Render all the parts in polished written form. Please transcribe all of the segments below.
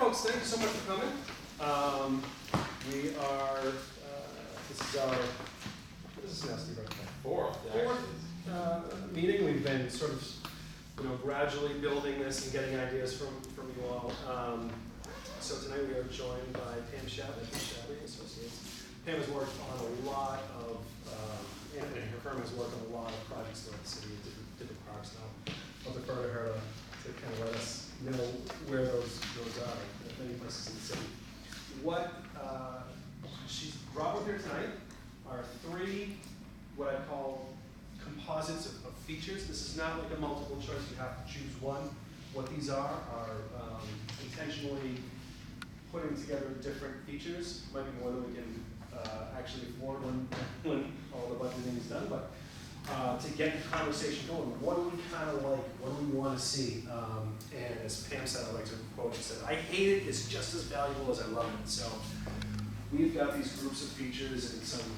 folks, thank you so much for coming. We are, this is our, what is this now, Steve? Fourth meeting. We've been sort of, gradually building this and getting ideas from you all. So tonight we are joined by Pam Shadley from Shadley Associates. Pam has worked on a lot of, and her firm has worked on a lot of projects throughout the city, different parks now. I'll defer to her to kind of let us know where those are, in many places in the city. What she's brought with her tonight are three, what I call composites of features. This is not like a multiple choice, you have to choose one. What these are intentionally putting together different features. Might be more than we can actually afford when all the budgeting is done, but to get the conversation going, what do we kind of like, what do we want to see? And as Pam said, I like to quote, she said, I hate it, it's just as valuable as I love it. So we've got these groups of features and some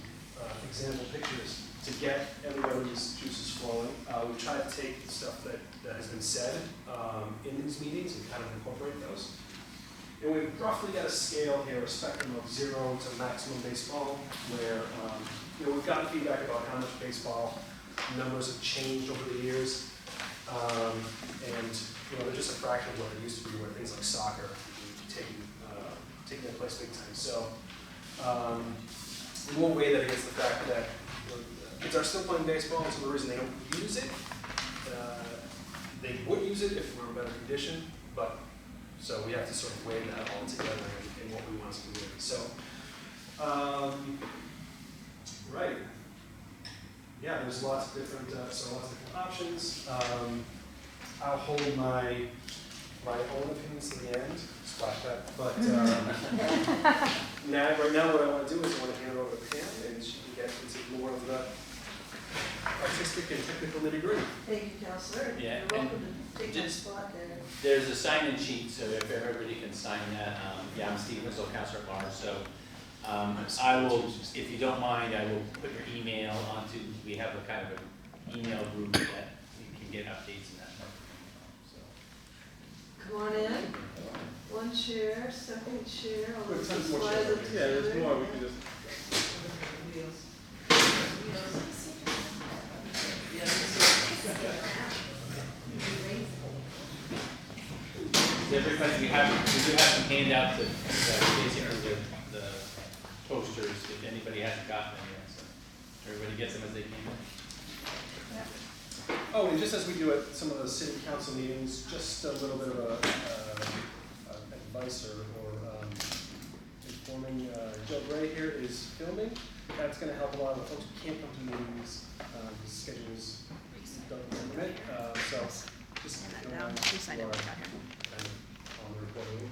example pictures to get everybody's juices flowing. We've tried to take the stuff that has been said in these meetings and kind of incorporate those. And we've roughly got a scale here, a spectrum of 0 to maximum baseball, where we've gotten feedback about how much baseball numbers have changed over the years. And they're just a fraction of what they used to be, where things like soccer are taking their place big time. So we won't weigh that against the fact that kids are still playing baseball, and so the reason they don't use it, they would use it if we were in better condition, but so we have to sort of weigh that all together in what we want to do. So, right. Yeah, there's lots of different options. I'll hold my own opinions to the end, splash that. But right now, what I want to do is I want to hand it over to Pam, and she can get into more of the artistic and technical nitty-gritty. Thank you, Councilor. Yeah, you're welcome to take my spot there. There's a sign-in sheet, so if everybody can sign that. I'm Steve Winslow, Councilor at Large. So I will, if you don't mind, I will put your email onto. We have a kind of an email group that you can get updates in that. So. Come on in. One chair, second chair. I'll Wait, just more slide chairs. them Yeah, there's together. more. We can just. Wheels. Everybody, we do have some handouts that basically the posters, if anybody hasn't gotten them yet. So everybody gets them as they can. Oh, and just as we do at some of the city council meetings, just a little bit of advice or informing. Joe Gray here is filming. That's going to help a lot of the folks who can't come to meetings. His schedules don't permit. So just on the recording,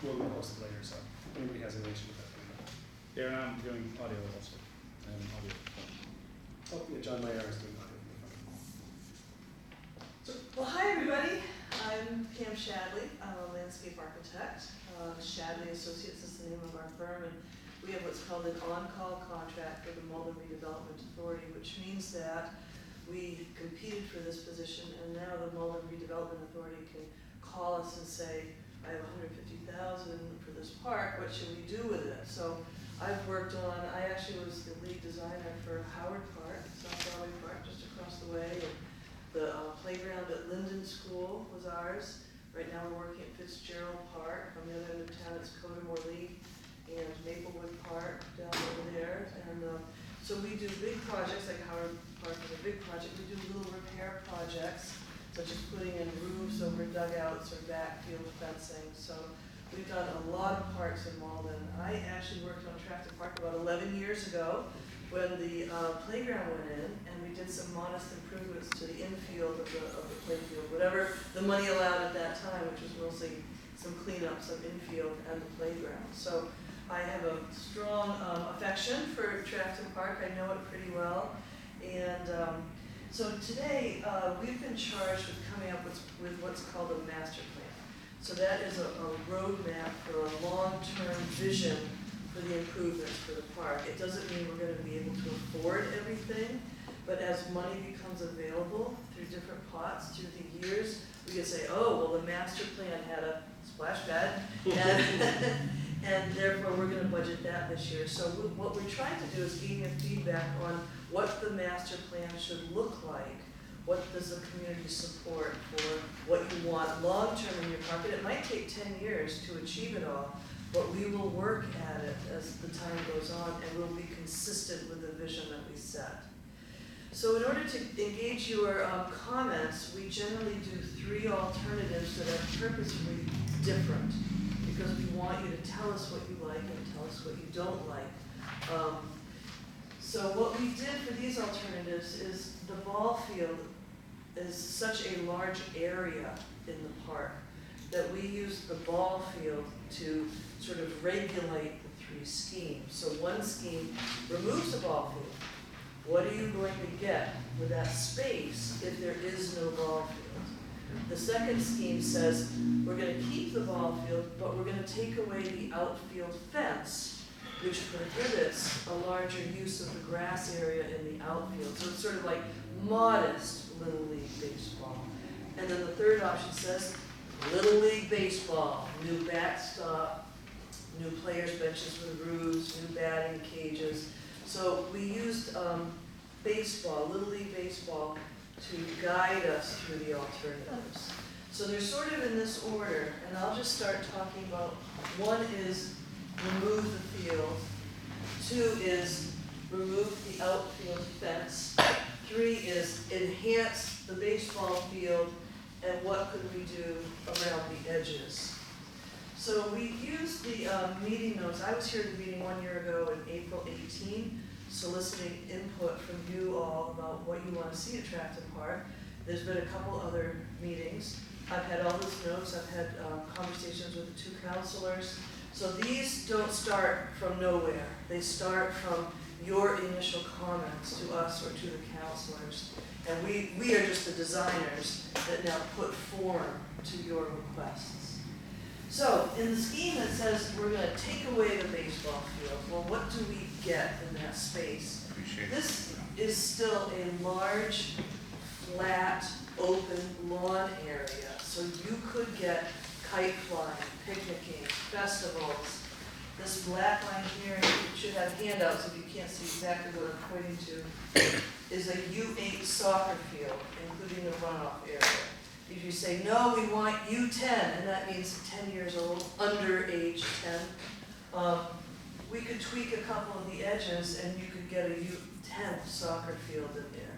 we'll post it later. So if anybody has any issue with that, there I'm doing audio also. And audio. oh yeah, John Mayer is doing audio. Well, hi everybody. I'm Pam Shadley. I'm a landscape architect. Shadley Associates is the name of our firm, and we have what's called an on-call contract with the Malden Redevelopment Authority, which means that we competed for this position, and now the Malden Redevelopment Authority can call us and say, I have $150,000 for this park, what should we do with it? So I've worked on, I actually was the lead designer for Howard Park, South Broadway Park, just across the way. And the playground at Linden School was ours. Right now we're working at Fitzgerald Park. On the other end of town it's Codemore Lee and Maplewood Park down over there. And so we do big projects, like Howard Park is a big project. We do little repair projects, such as putting in roofs over dugouts or backfield fencing. So we've done a lot of parks in Malden. I actually worked on Trafton Park about 11 years ago when the playground went in, and we did some modest improvements to the infield of the playfield, whatever the money allowed at that time, which was mostly some cleanup, some infield, and the playground. So I have a strong affection for Trafton Park. I know it pretty well. And so today, we've been charged with coming up with what's called a master plan. So that is a roadmap for a long-term vision for the improvements for the park. It doesn't mean we're going to be able to afford everything, but as money becomes available through different pots through the years, we can say, oh, well, the master plan had a splash pad, and And therefore, we're gonna budget that this year. So what we're trying to do is give you feedback on what the master plan should look like. What does the community support for what you want long-term in your park? And it might take 10 years to achieve it all, but we will work at it as the time goes on, and we'll be consistent with the vision that we set. So in order to engage your comments, we generally do 3 alternatives that are purposefully different, because we want you to tell us what you like and tell us what you don't like. So what we did for these alternatives is the ball field is such a large area in the park that we used the ball field to sort of regulate the 3 schemes. So one scheme removes the ball field. What are you going to get with that space if there is no ball field? The second scheme says we're going to keep the ball field, but we're going to take away the outfield fence, which prohibits a larger use of the grass area in the outfield. So it's sort of like modest Little League baseball. And then the third option says Little League baseball, new backstop, new players' benches with roofs, new batting cages. So we used baseball, Little League baseball, to guide us through the alternatives. So they're sort of in this order, and I'll just start talking about, 1 is remove the field, 2 is remove the outfield fence, 3 is enhance the baseball field, and what could we do around the edges. So we used the meeting notes. I was here at the meeting 1 year ago in April 18, soliciting input from you all about what you want to see at Trafton Park. There's been a couple other meetings. I've had all those notes. I've had conversations with the 2 councilors. So these don't start from nowhere. They start from your initial comments to us or to the councilors. And we are just the designers that now put form to your requests. So in the scheme that says we're going to take away the baseball field, well, what do we get in that space? This is still a large, flat, open lawn area. So you could get kite flying, picnicking, festivals. This black line here, and you should have handouts if you can't see exactly what I'm pointing to, is a U8 soccer field, including the runoff area. If you say, no, we want U10, and that means 10 years old, under age 10, we could tweak a couple of the edges and you could get a U10 soccer field in there.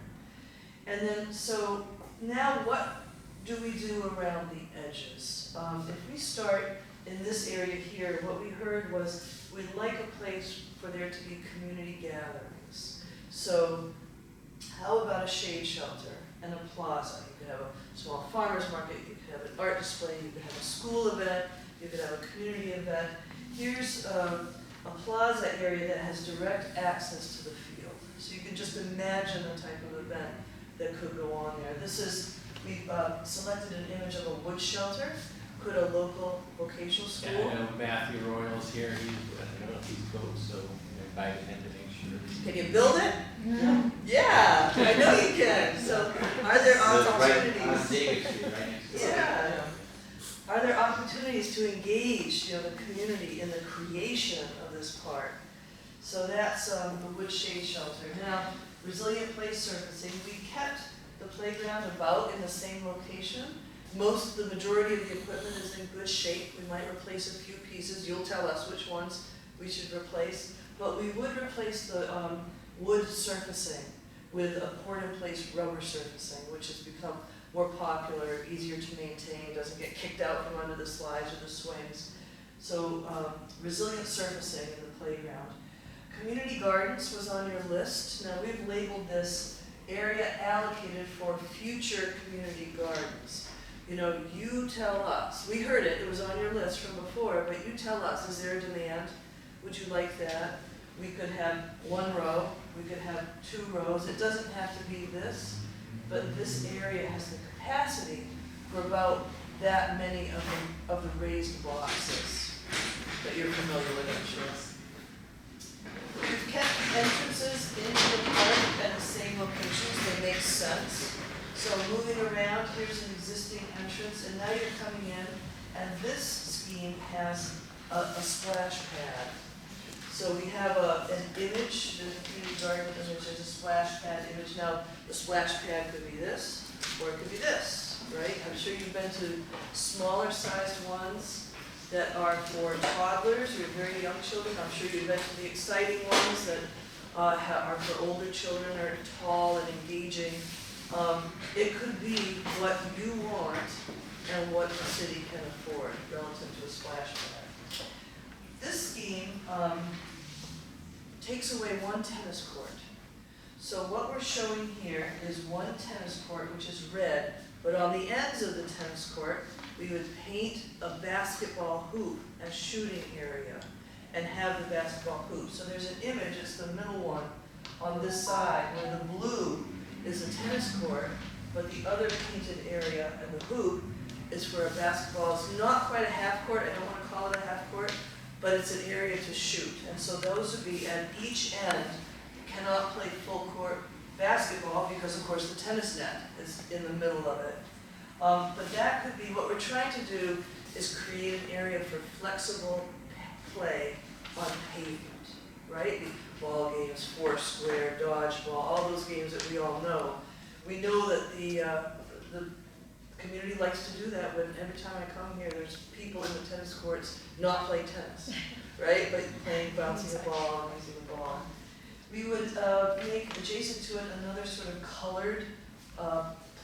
And then, so now what do we do around the edges? If we start in this area here, what we heard was we'd like a place for there to be community gatherings. So how about a shade shelter and a plaza? You could have a small farmer's market, you could have an art display, you could have a school event, you could have a community event. Here's a plaza area that has direct access to the field. So you can just imagine the type of event that could go on there. We've selected an image of a wood shelter. Could a local vocational school? Yeah, I know Matthew Royals here, I don't know if he's both, so I invited him to make sure. Can you build it? Yeah, I know you can. So are there opportunities? Right on David Street, right next to it. Yeah. Are there opportunities to engage, the community in the creation of this park? So that's the wood shade shelter. Now, resilient play surfacing, we kept the playground about in the same location. The majority of the equipment is in good shape. We might replace a few pieces. You'll tell us which ones we should replace. But we would replace the wood surfacing with a poured-in-place rubber surfacing, which has become more popular, easier to maintain, doesn't get kicked out from under the slides or the swings. So resilient surfacing in the playground. Community gardens was on your list. Now we've labeled this area allocated for future community gardens. You tell us. We heard it was on your list from before, but you tell us, is there a demand? Would you like that? We could have 1 row, we could have 2 rows. It doesn't have to be this, but this area has the capacity for about that many of the raised boxes that you're familiar with, I'm sure. We've kept entrances into the park at the same locations. They make sense. So moving around, here's an existing entrance, and now you're coming in, and this scheme has a splash pad. So we have an image, the community garden image, there's a splash pad image. Now, the splash pad could be this, or it could be this, right? I'm sure you've been to smaller sized ones that are for toddlers or very young children. I'm sure you've been to the exciting ones that are for older children, are tall and engaging. It could be what you want and what the city can afford relative to a splash pad. This scheme takes away one tennis court. So what we're showing here is one tennis court, which is red, but on the ends of the tennis court, we would paint a basketball hoop and shooting area and have the basketball hoop. So there's an image, it's the middle one on this side, where the blue is a tennis court, but the other painted area and the hoop is for a basketball. It's not quite a half court, I don't want to call it a half court, but it's an area to shoot. And so those would be at each end. You cannot play full court basketball because of course the tennis net is in the middle of it. But that could be, what we're trying to do is create an area for flexible play on pavement, right? Ball games, foursquare, dodgeball, all those games that we all know. We know that the community likes to do that when every time I come here, there's people in the tennis courts not playing tennis, right? But playing, bouncing the ball, using the ball. We would make adjacent to it another sort of colored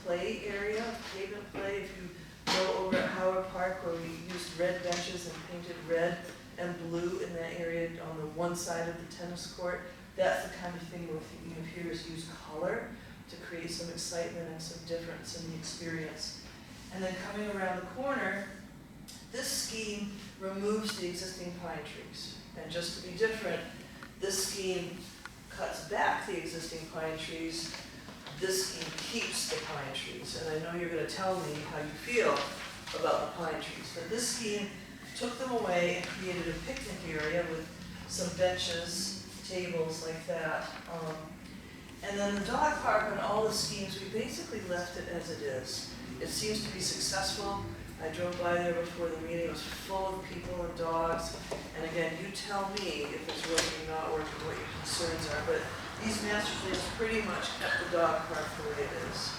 play area, pavement play. If you go over at Howard Park where we used red benches and painted red and blue in that area on the one side of the tennis court, that's the kind of thing we're thinking of here, is use color to create some excitement and some difference in the experience. And then coming around the corner, this scheme removes the existing pine trees. And just to be different, this scheme cuts back the existing pine trees. This scheme keeps the pine trees. And I know you're going to tell me how you feel about the pine trees. But this scheme took them away and created a picnic area with some benches, tables like that. And then the dog park on all the schemes, we basically left it as it is. It seems to be successful. I drove by there before the meeting, it was full of people and dogs. And again, you tell me if it's working, not working, what your concerns are. But these master plans pretty much kept the dog park the way it is.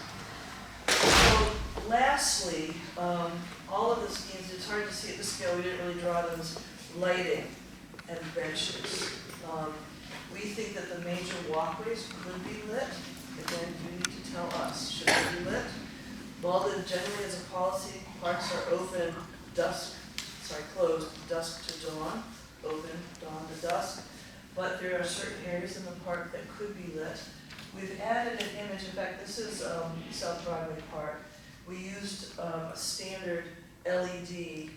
So lastly, all of the schemes, it's hard to see at the scale, we didn't really draw them, as lighting and benches. We think that the major walkways could be lit. Again, you need to tell us, should they be lit? Malden generally has a policy, parks are open closed dusk to dawn, open dawn to dusk. But there are certain areas in the park that could be lit. We've added an image, in fact, this is South Broadway Park. We used a standard LED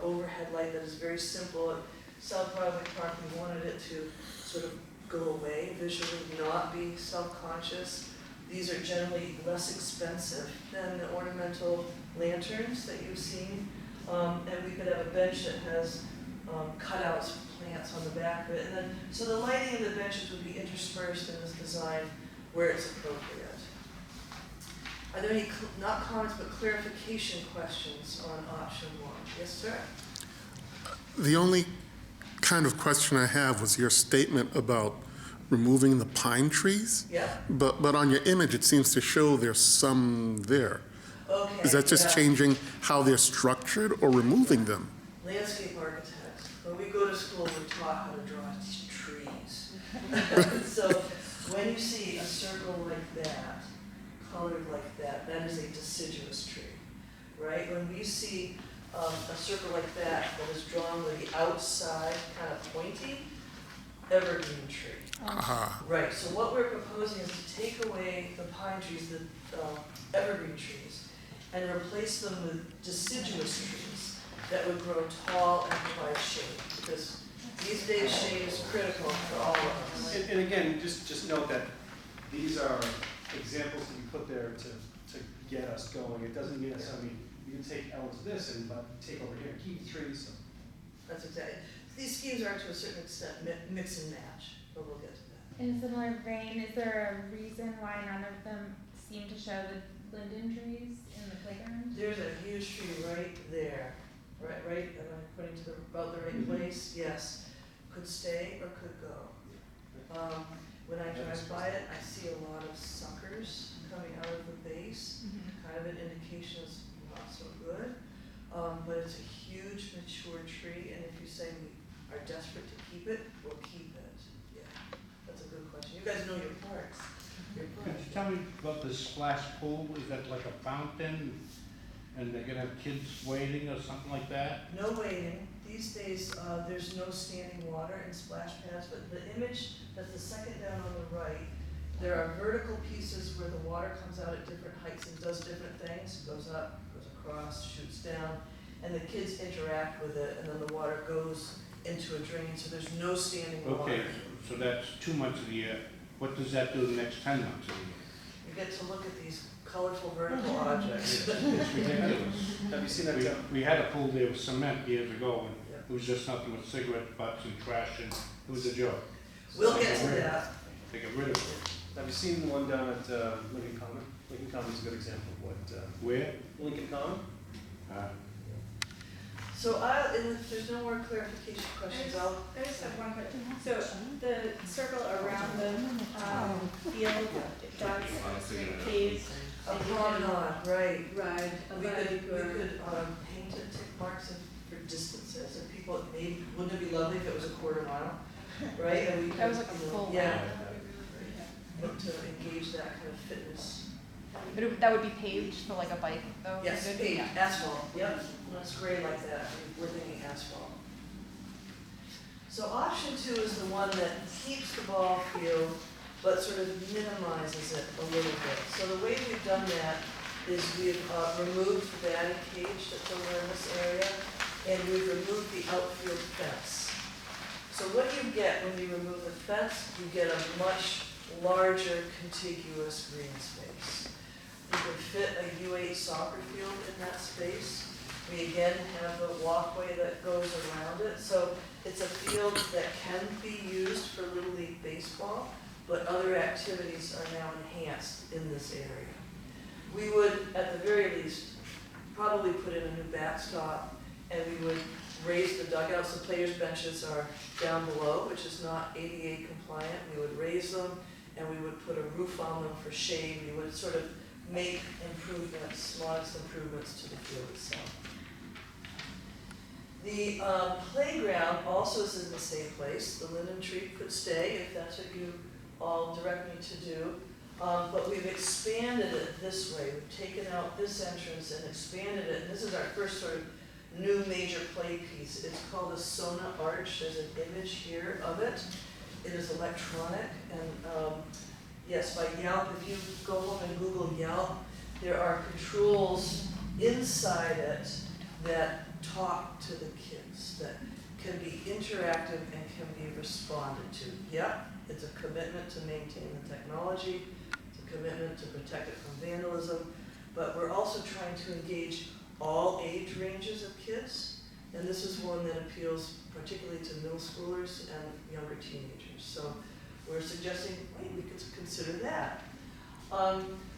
overhead light that is very simple. At South Broadway Park, we wanted it to sort of go away visually, not be self-conscious. These are generally less expensive than the ornamental lanterns that you've seen. And we could have a bench that has cutouts of plants on the back of it. And then, so the lighting of the benches would be interspersed in this design where it's appropriate. Are there any, not comments, but clarification questions on option one? Yes, sir? The only kind of question I have was your statement about removing the pine trees. Yeah. But on your image, it seems to show there's some there. Okay. Is that just yeah. changing how they're structured or removing them? Landscape architects. When we go to school, we're taught how to draw these trees. So when you see a circle like that, colored like that, that is a deciduous tree, right? When we see a circle like that that is drawn with the outside kind of pointy, evergreen tree. Right, so what we're proposing is to take away the pine trees, the evergreen trees, and replace them with deciduous trees that would grow tall and provide shade. Because these days shade is critical for all of us. And again, just note that these are examples that you put there to get us going. It doesn't mean necessarily you can take elements of this and but take over here, keep the trees. So. That's exactly. These schemes are to a certain extent mix and match, but we'll get to that. In a similar vein, is there a reason why none of them seem to show the linden trees in the playground? There's a huge tree right there, right. Am I pointing to the about the right place, yes. Could stay or could go. When I drive by it, I see a lot of suckers coming out of the base, kind of an indication it's not so good. But it's a huge mature tree, and if you say we are desperate to keep it, we'll keep it. Yeah, that's a good question. You guys know your parks. Could you tell me about the splash pool? Is that like a fountain? And they're gonna have kids waiting or something like that? No waiting. These days, there's no standing water in splash pads, but the image that's the second down on the right, there are vertical pieces where the water comes out at different heights and does different things, goes up, goes across, shoots down, and the kids interact with it, and then the water goes into a drain, so there's no standing water. Okay, so that's 2 months of the year. What does that do the next 10 months of the year? You get to look at these colorful vertical objects. It's ridiculous. Have you seen that? We had a pool there with cement years ago, and Yeah. it was just nothing but cigarette butts and trash, and it was a joke. We'll get to that. They got rid of it. Have you seen the one down at Lincoln Common? Lincoln Common is a good example of what, Where? Lincoln Common? So if there's no more clarification questions, I just have one question. So the circle around the field, that's paved. a promenade, right. Ride a We bike could or. paint it, tick marks for distances, and people, maybe, wouldn't it be lovely if it was a quarter mile, right? And we could, That was like a you know, full yeah, mile. but to engage that kind of fitness. That would be paved for like a bike though? Yes, Good? paved, Yeah. asphalt, yep, that's great like that, we're thinking asphalt. So option 2 is the one that keeps the ball field, but sort of minimizes it a little bit. So the way we've done that is we've removed the batting cage that's over in this area, and we've removed the outfield fence. So what you get when you remove the fence, you get a much larger contiguous green space. You can fit a U8 soccer field in that space. We again have a walkway that goes around it, so it's a field that can be used for Little League baseball, but other activities are now enhanced in this area. We would, at the very least, probably put in a new backstop, and we would raise the dugouts. The players' benches are down below, which is not ADA compliant. We would raise them, and we would put a roof on them for shade. We would sort of make improvements, modest improvements to the field itself. The playground also is in the same place. The linden tree could stay if that's what you all direct me to do. But we've expanded it this way. We've taken out this entrance and expanded it. And this is our first sort of new major play piece. It's called a Sona Arch. There's an image here of it. It is electronic, and yes, by Yelp, if you go home and Google Yelp, there are controls inside it that talk to the kids, that can be interactive and can be responded to. Yep, it's a commitment to maintain the technology, it's a commitment to protect it from vandalism, but we're also trying to engage all age ranges of kids, and this is one that appeals particularly to middle schoolers and younger teenagers. So we're suggesting, wait, we could consider that.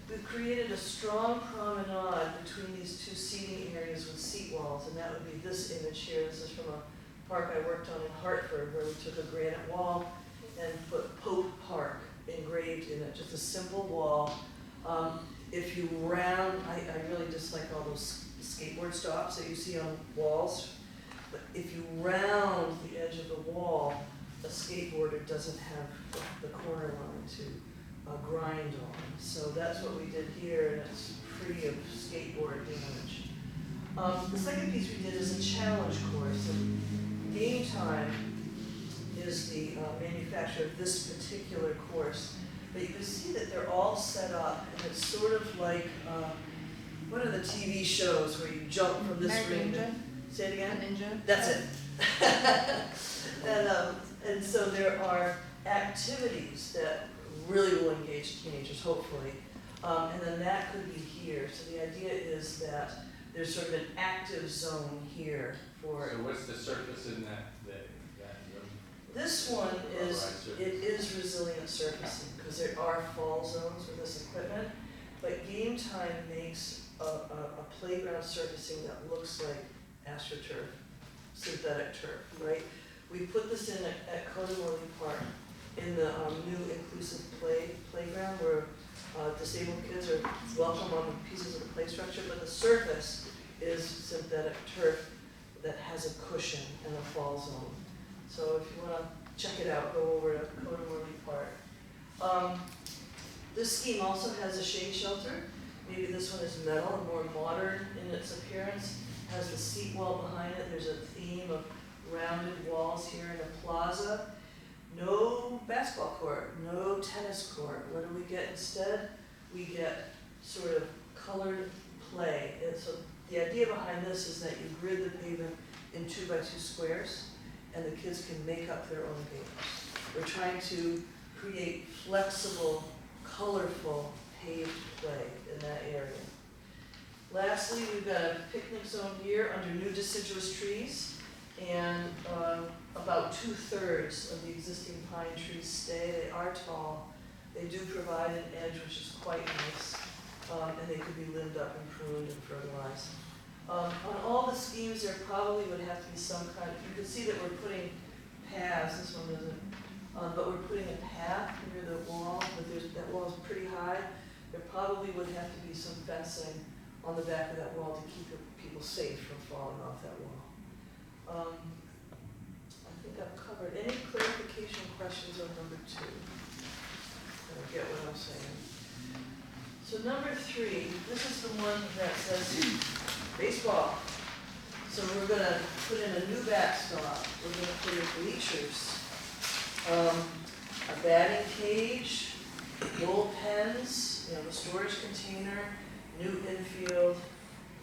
We've created a strong promenade between these two seating areas with seat walls, and that would be this image here. This is from a park I worked on in Hartford, where we took a granite wall and put Pope Park engraved in it, just a simple wall. If you round, I really dislike all those skateboard stops that you see on walls, but if you round the edge of the wall, a skateboarder doesn't have the corner line to grind on. So that's what we did here, and it's free of skateboard damage. The second piece we did is a challenge course, and Game Time is the manufacturer of this particular course. But you can see that they're all set up, and it's sort of like, what are the TV shows where you jump from this ring to, say it again? Ninja. That's it. And so there are activities that really will engage teenagers, hopefully. And then that could be here. So the idea is that there's sort of an active zone here for. So what's the surface in that room? This one is, it is resilient surfacing, because there are fall zones with this equipment. But Game Time makes a playground surfacing that looks like AstroTurf. synthetic turf, right? We put this in at Cotamorley Park in the new inclusive playground where disabled kids are welcome on the pieces of the play structure, but the surface is synthetic turf that has a cushion and a fall zone. So if you want to check it out, go over to Cotamorley Park. This scheme also has a shade shelter. Maybe this one is metal and more modern in its appearance. Has the seat wall behind it. There's a theme of rounded walls here in a plaza. No basketball court, no tennis court. What do we get instead? We get sort of colored play. And so the idea behind this is that you grid the pavement in 2x2 squares, and the kids can make up their own games. We're trying to create flexible, colorful paved play in that area. Lastly, we've got a picnic zone here under new deciduous trees, and about 2/3 of the existing pine trees stay. They are tall. They do provide an edge, which is quite nice, and they could be limbed up and pruned and fertilized. On all the schemes, there probably would have to be some kind of, you can see that we're putting paths, this one doesn't, but we're putting a path near the wall, but that wall is pretty high. There probably would have to be some fencing on the back of that wall to keep people safe from falling off that wall. I think I've covered. Any clarification questions on number 2? I get what I'm saying. So number 3, this is the one that says baseball. So we're going to put in a new backstop. We're going to put in bleachers, a batting cage, bullpens, a storage container, new infield,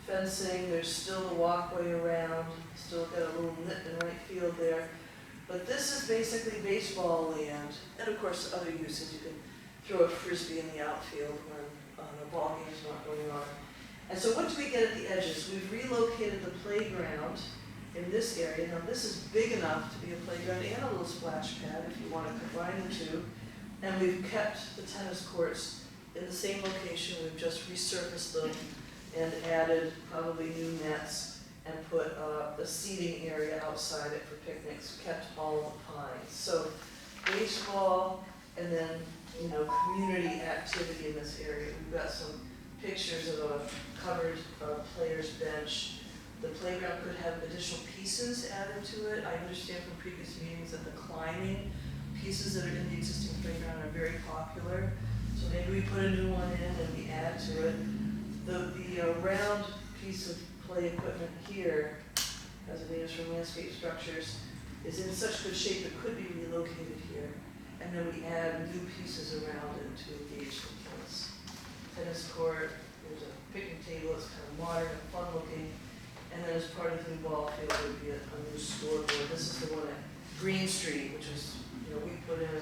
fencing. There's still a walkway around. Still got a little nip and right field there. But this is basically baseball land. And of course, other uses. You can throw a frisbee in the outfield when a ball game is not going on. And so what do we get at the edges? We've relocated the playground in this area. Now this is big enough to be a playground and a little splash pad if you want to combine the two. And we've kept the tennis courts in the same location. We've just resurfaced them and added probably new nets and put a seating area outside it for picnics, kept all the pines. So baseball and then, community activity in this area. We've got some pictures of a covered player's bench. The playground could have additional pieces added to it. I understand from previous meetings that the climbing pieces that are in the existing playground are very popular. So maybe we put a new one in and we add to it. The round piece of play equipment here, as it is from Landscape Structures, is in such good shape it could be relocated here. And then we add new pieces around it to engage the kids. Tennis court, there's a picnic table, it's kind of modern and fun looking. And then as part of the new ball field would be a new scoreboard. This is the one at Green Street, which was, we put in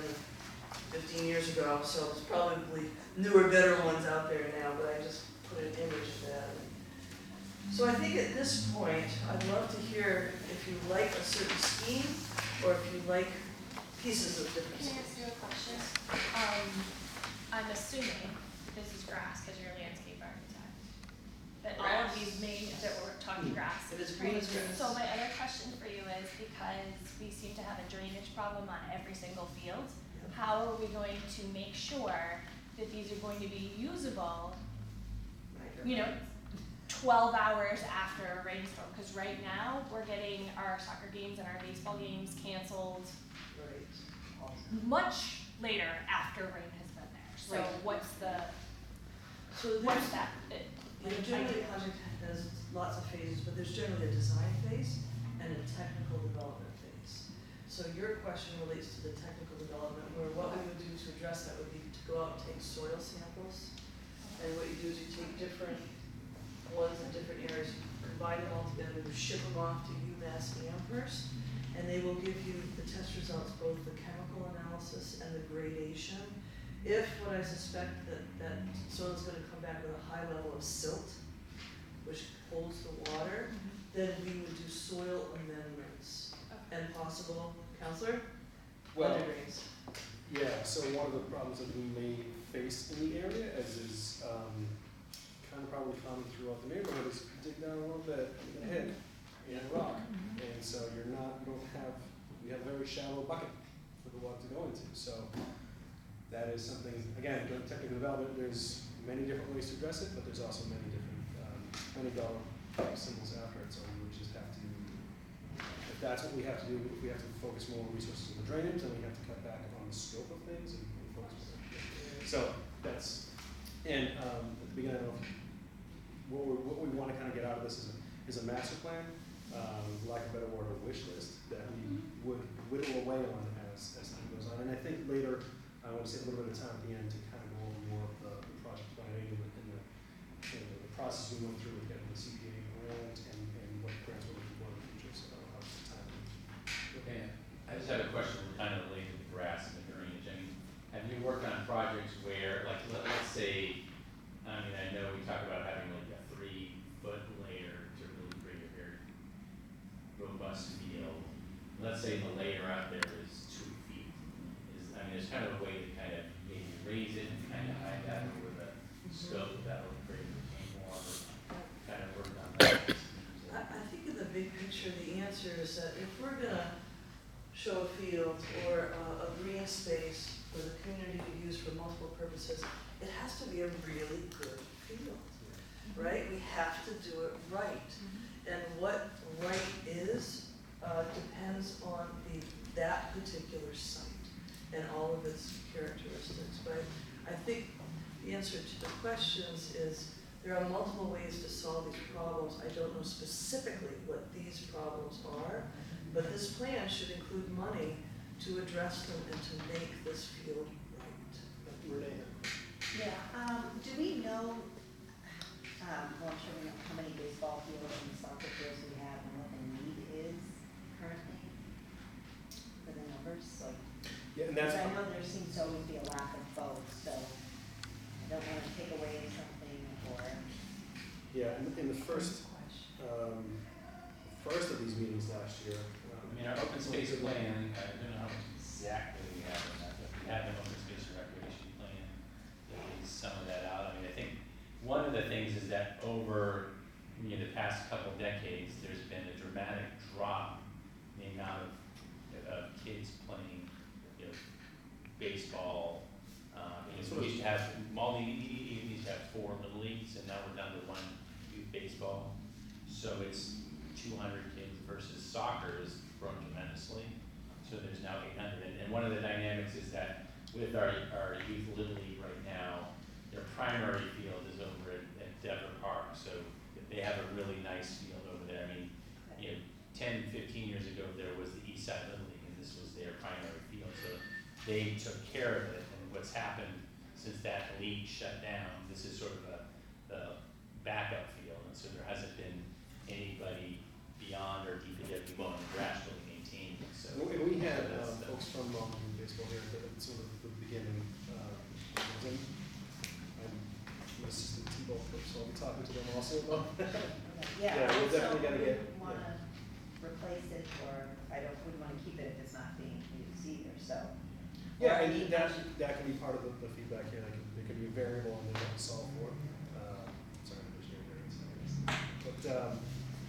15 years ago, so it's probably newer, better ones out there now, but I just put an image of that. So I think at this point, I'd love to hear if you like a certain scheme or if you like pieces of different Can I schemes. ask you a question? I'm assuming this is grass because you're a landscape architect. That all of these that we're talking grass. If it's green, it's green. So my other question for you is, because we seem to have a drainage problem on every single field, how are we going to make sure that these are going to be usable, 12 hours after a rainstorm? Because right now, we're getting our soccer games and our baseball games canceled much later after rain has been there. So Right. what's that? Generally, a project has lots of phases, but there's generally a design phase and a technical development phase. So your question relates to the technical development, where what we would do to address that would be to go out and take soil samples. And what you do is you take different ones in different areas, you combine them all together, you ship them off to UMass Amherst, and they will give you the test results, both the chemical analysis and the gradation. If what I suspect that soil is going to come back with a high level of silt, which holds the water, then we would do soil amendments and possible, Councilor? Well, Undergreens. yeah, so one of the problems that we may face in the area, as is kind of probably common throughout the neighborhood, is dig down a little bit, get a hit, and rock. And so you don't have, we have a very shallow bucket for the water to go into. So that is something, again, during technical development, there's many different ways to address it, but there's also many different, many dollar symbols after it. So we would just have to, if that's what we have to do, if we have to focus more resources on the drainage, then we have to cut back on the scope of things and focus more. So that's, and at the beginning of what we want to kind of get out of this is a master plan, lack of a better word, a wish list that we would whittle away on as time goes on. And I think later, I want to save a little bit of time at the end to kind of go over more of the project planning and the process we went through with getting the CPA grant and what grants we're looking for in the future. So I'll have some time. Okay, I just had a question kind of related to the grass and the drainage. I mean, have you worked on projects where, like, let's say, I mean, I know we talk about having like a 3-foot layer to really create a very robust field. Let's say the layer out there is 2 feet. I mean, there's kind of a way to kind of maybe raise it and kind of hide that over the scope that will create a retaining wall, kind of work on that. I think in the big picture, the answer is that if we're gonna show a field or a green space for the community to use for multiple purposes, it has to be a really good field, right? We have to do it right. And what right is depends on that particular site and all of its characteristics. But I think the answer to the questions is there are multiple ways to solve these problems. I don't know specifically what these problems are, but this plan should include money to address them and to make this field right. Yeah, do we know, well, I'm sure we know how many baseball fields and soccer fields we have and what the need is currently for the numbers, like? Yeah, and that's. I know there seems to always be a lack of both, so I don't want to take away something or. Yeah, in the first of these meetings last year. I mean, our open space plan, I don't know how much exactly we have in that, but we have an open space and recreation plan that lays some of that out. I mean, I think one of the things is that over, you know, the past couple decades, there's been a dramatic drop in the amount of kids playing, you know, baseball. We used to have, Malden used to have 4 little leagues, and now we're down to 1 youth baseball. So it's 200 kids versus soccer has grown tremendously. So there's now 800. And one of the dynamics is that with our youth little league right now, their primary field is over at Dever Park. So they have a really nice field over there. I mean, you know, 10, 15 years ago, there was the East Side Little League, and this was their primary field. So they took care of it. And what's happened since that league shut down, this is sort of the backup field. And so there hasn't been anybody beyond or DPW willing to actually maintain it. So We had that's folks from Malden baseball here at sort of the beginning. I'm assistant T-ball coach, so I'll be talking to them also about that. Yeah, Yeah, we're definitely gonna get. wouldn't wanna replace it, or wouldn't wanna keep it if it's not being used either, so. Yeah, and that can be part of the feedback here. There can be a variable and they have to solve for. Sorry, I'm just hearing that. But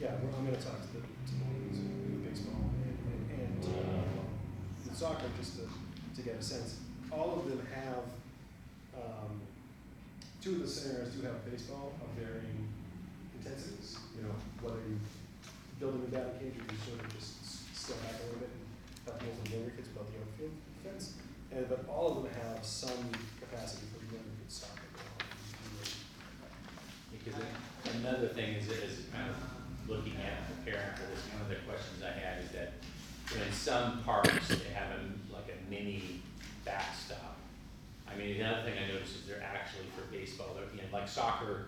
yeah, I'm going to talk to Malden's baseball and the soccer just to get a sense. All of them have 2 of the scenarios do have baseball of varying intensities. You know, whether you build a batting cage or you sort of just step back a little bit and help more the younger kids about the outfield defense. But all of them have some capacity for younger kids soccer. Because another thing is kind of looking at preparing for this, one of the questions I had is that, you know, in some parks, they have like a mini backstop. I mean, the other thing I noticed is they're actually for baseball, you know, like soccer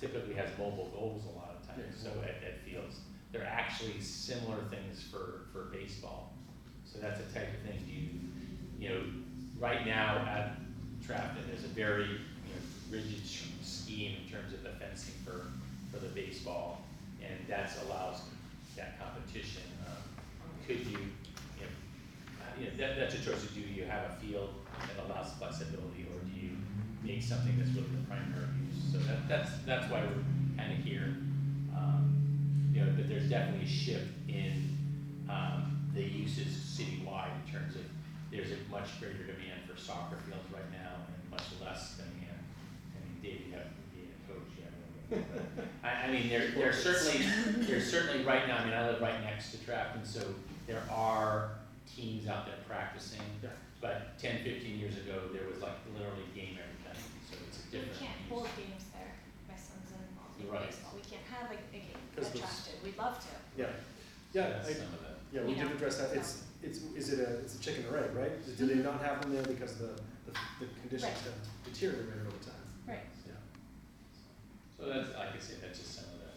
typically has mobile goals a lot of times, so at fields. They're actually similar things for baseball. So that's the type of thing you know, right now at Trafton, there's a very rigid scheme in terms of the fencing for the baseball, and that allows that competition. Could you that's a choice. Do you have a field that allows flexibility, or do you make something that's really the primary use? So that's why we're kind of here. You know, the but there's definitely a shift in, the uses citywide in terms of, there's a much greater demand for soccer fields right now and much less demand. I mean, Dave, you haven't been a coach yet. I mean, there's certainly right now, I mean, I live right next to Trafton, so there are teams out there practicing. Yeah. But 10, 15 years ago, there was like literally game every time, so it's a We different. can't use. hold games there, my son's involved in Right. baseball, we can't have like a game 'Cause at those- Trafton, we'd love to. Yeah, So yeah, that's some of the. yeah, we You did know, address that, so. it's a chicken or egg, right? Do they not have them there because the conditions Right. have deteriorated over time? Right. Yeah, So that's, like I said, that's just some of the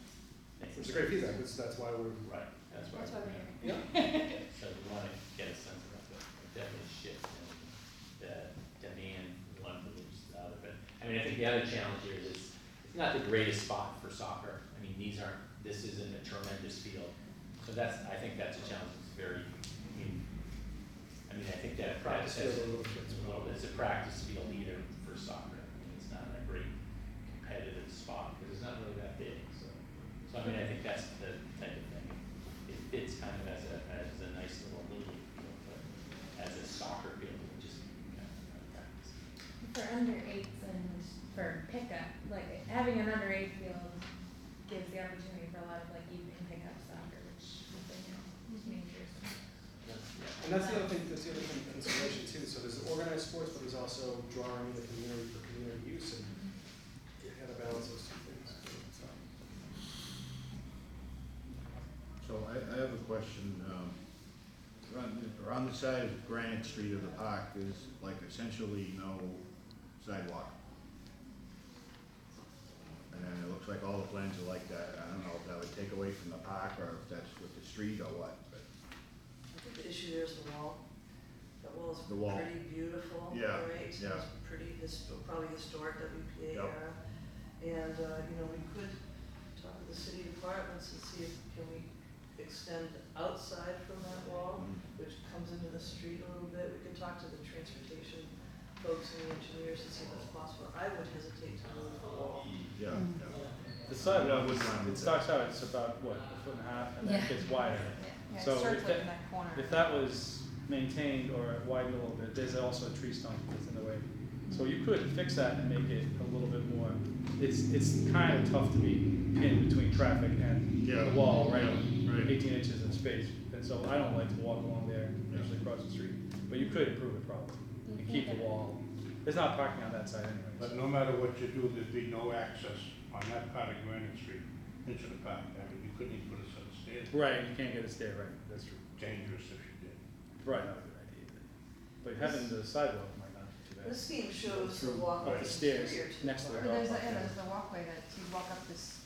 things. which is great feedback, that's why we're, Right, that's why. That's why we're here. yeah, So we wanna get a sense of the definite shift in the demand, one for the other, but, I mean, I think the other challenge here is it's not the greatest spot for soccer. I mean, this isn't a tremendous field, so I think that's a challenge, it's very, I mean, I think that practice practice field a little bit. well, it's a practice field either for soccer. I mean, it's not a great competitive spot because it's not really that big. So I mean, I think that's the type of thing. It fits kind of as a nice little little field, but as a soccer field, it would just be kind of practice. For under eights and for pickup, like having an under eight field gives the opportunity for a lot of like evening pickup soccer, which has been, major. And that's the other thing, consideration too, so there's organized sports, but there's also drawing the community for community use, and you gotta balance those two things. So I have a question, around the side of Granite Street of the park, there's like essentially no sidewalk. And then it looks like all the plans are like that, I don't know if that would take away from the park, or if that's with the street or what, but. I think the issue there is the wall. That wall is The wall. pretty beautiful, Yeah, right? yeah. It's pretty, probably historic WPA Yep. era. And, we could talk to the city departments and see if, can we extend outside from that wall, which comes into the street a little bit. We could talk to the transportation folks and the engineers to see if that's possible. I would hesitate to move the wall. Yeah, The sidewalk, Yeah, I would it starts out, it's about, what, a foot and a half, and then it Yeah. gets wider. Yeah, So it starts if like that- in that corner. If that was maintained or widened a little bit, there's also a tree stump that's in the way. So you could fix that and make it a little bit more, it's kind of tough to be pinned between traffic and Yeah. the wall, right? Right. 18 inches of space, and so I don't like to walk along there, usually across the street. But you could improve it probably, and keep the wall, there's not parking on that side But anyways. no matter what you do, there'd be no access on that part of Granite Street into the park. I mean, you couldn't even put a set of stairs. Right, you can't get a stair, right, that's true. Dangerous if you did. Right, not a good idea either. But having the sidewalk might not be too bad. This scheme shows the Up walkway the stairs interior to next to the park. dog There's park. there's the walkway that you walk up this,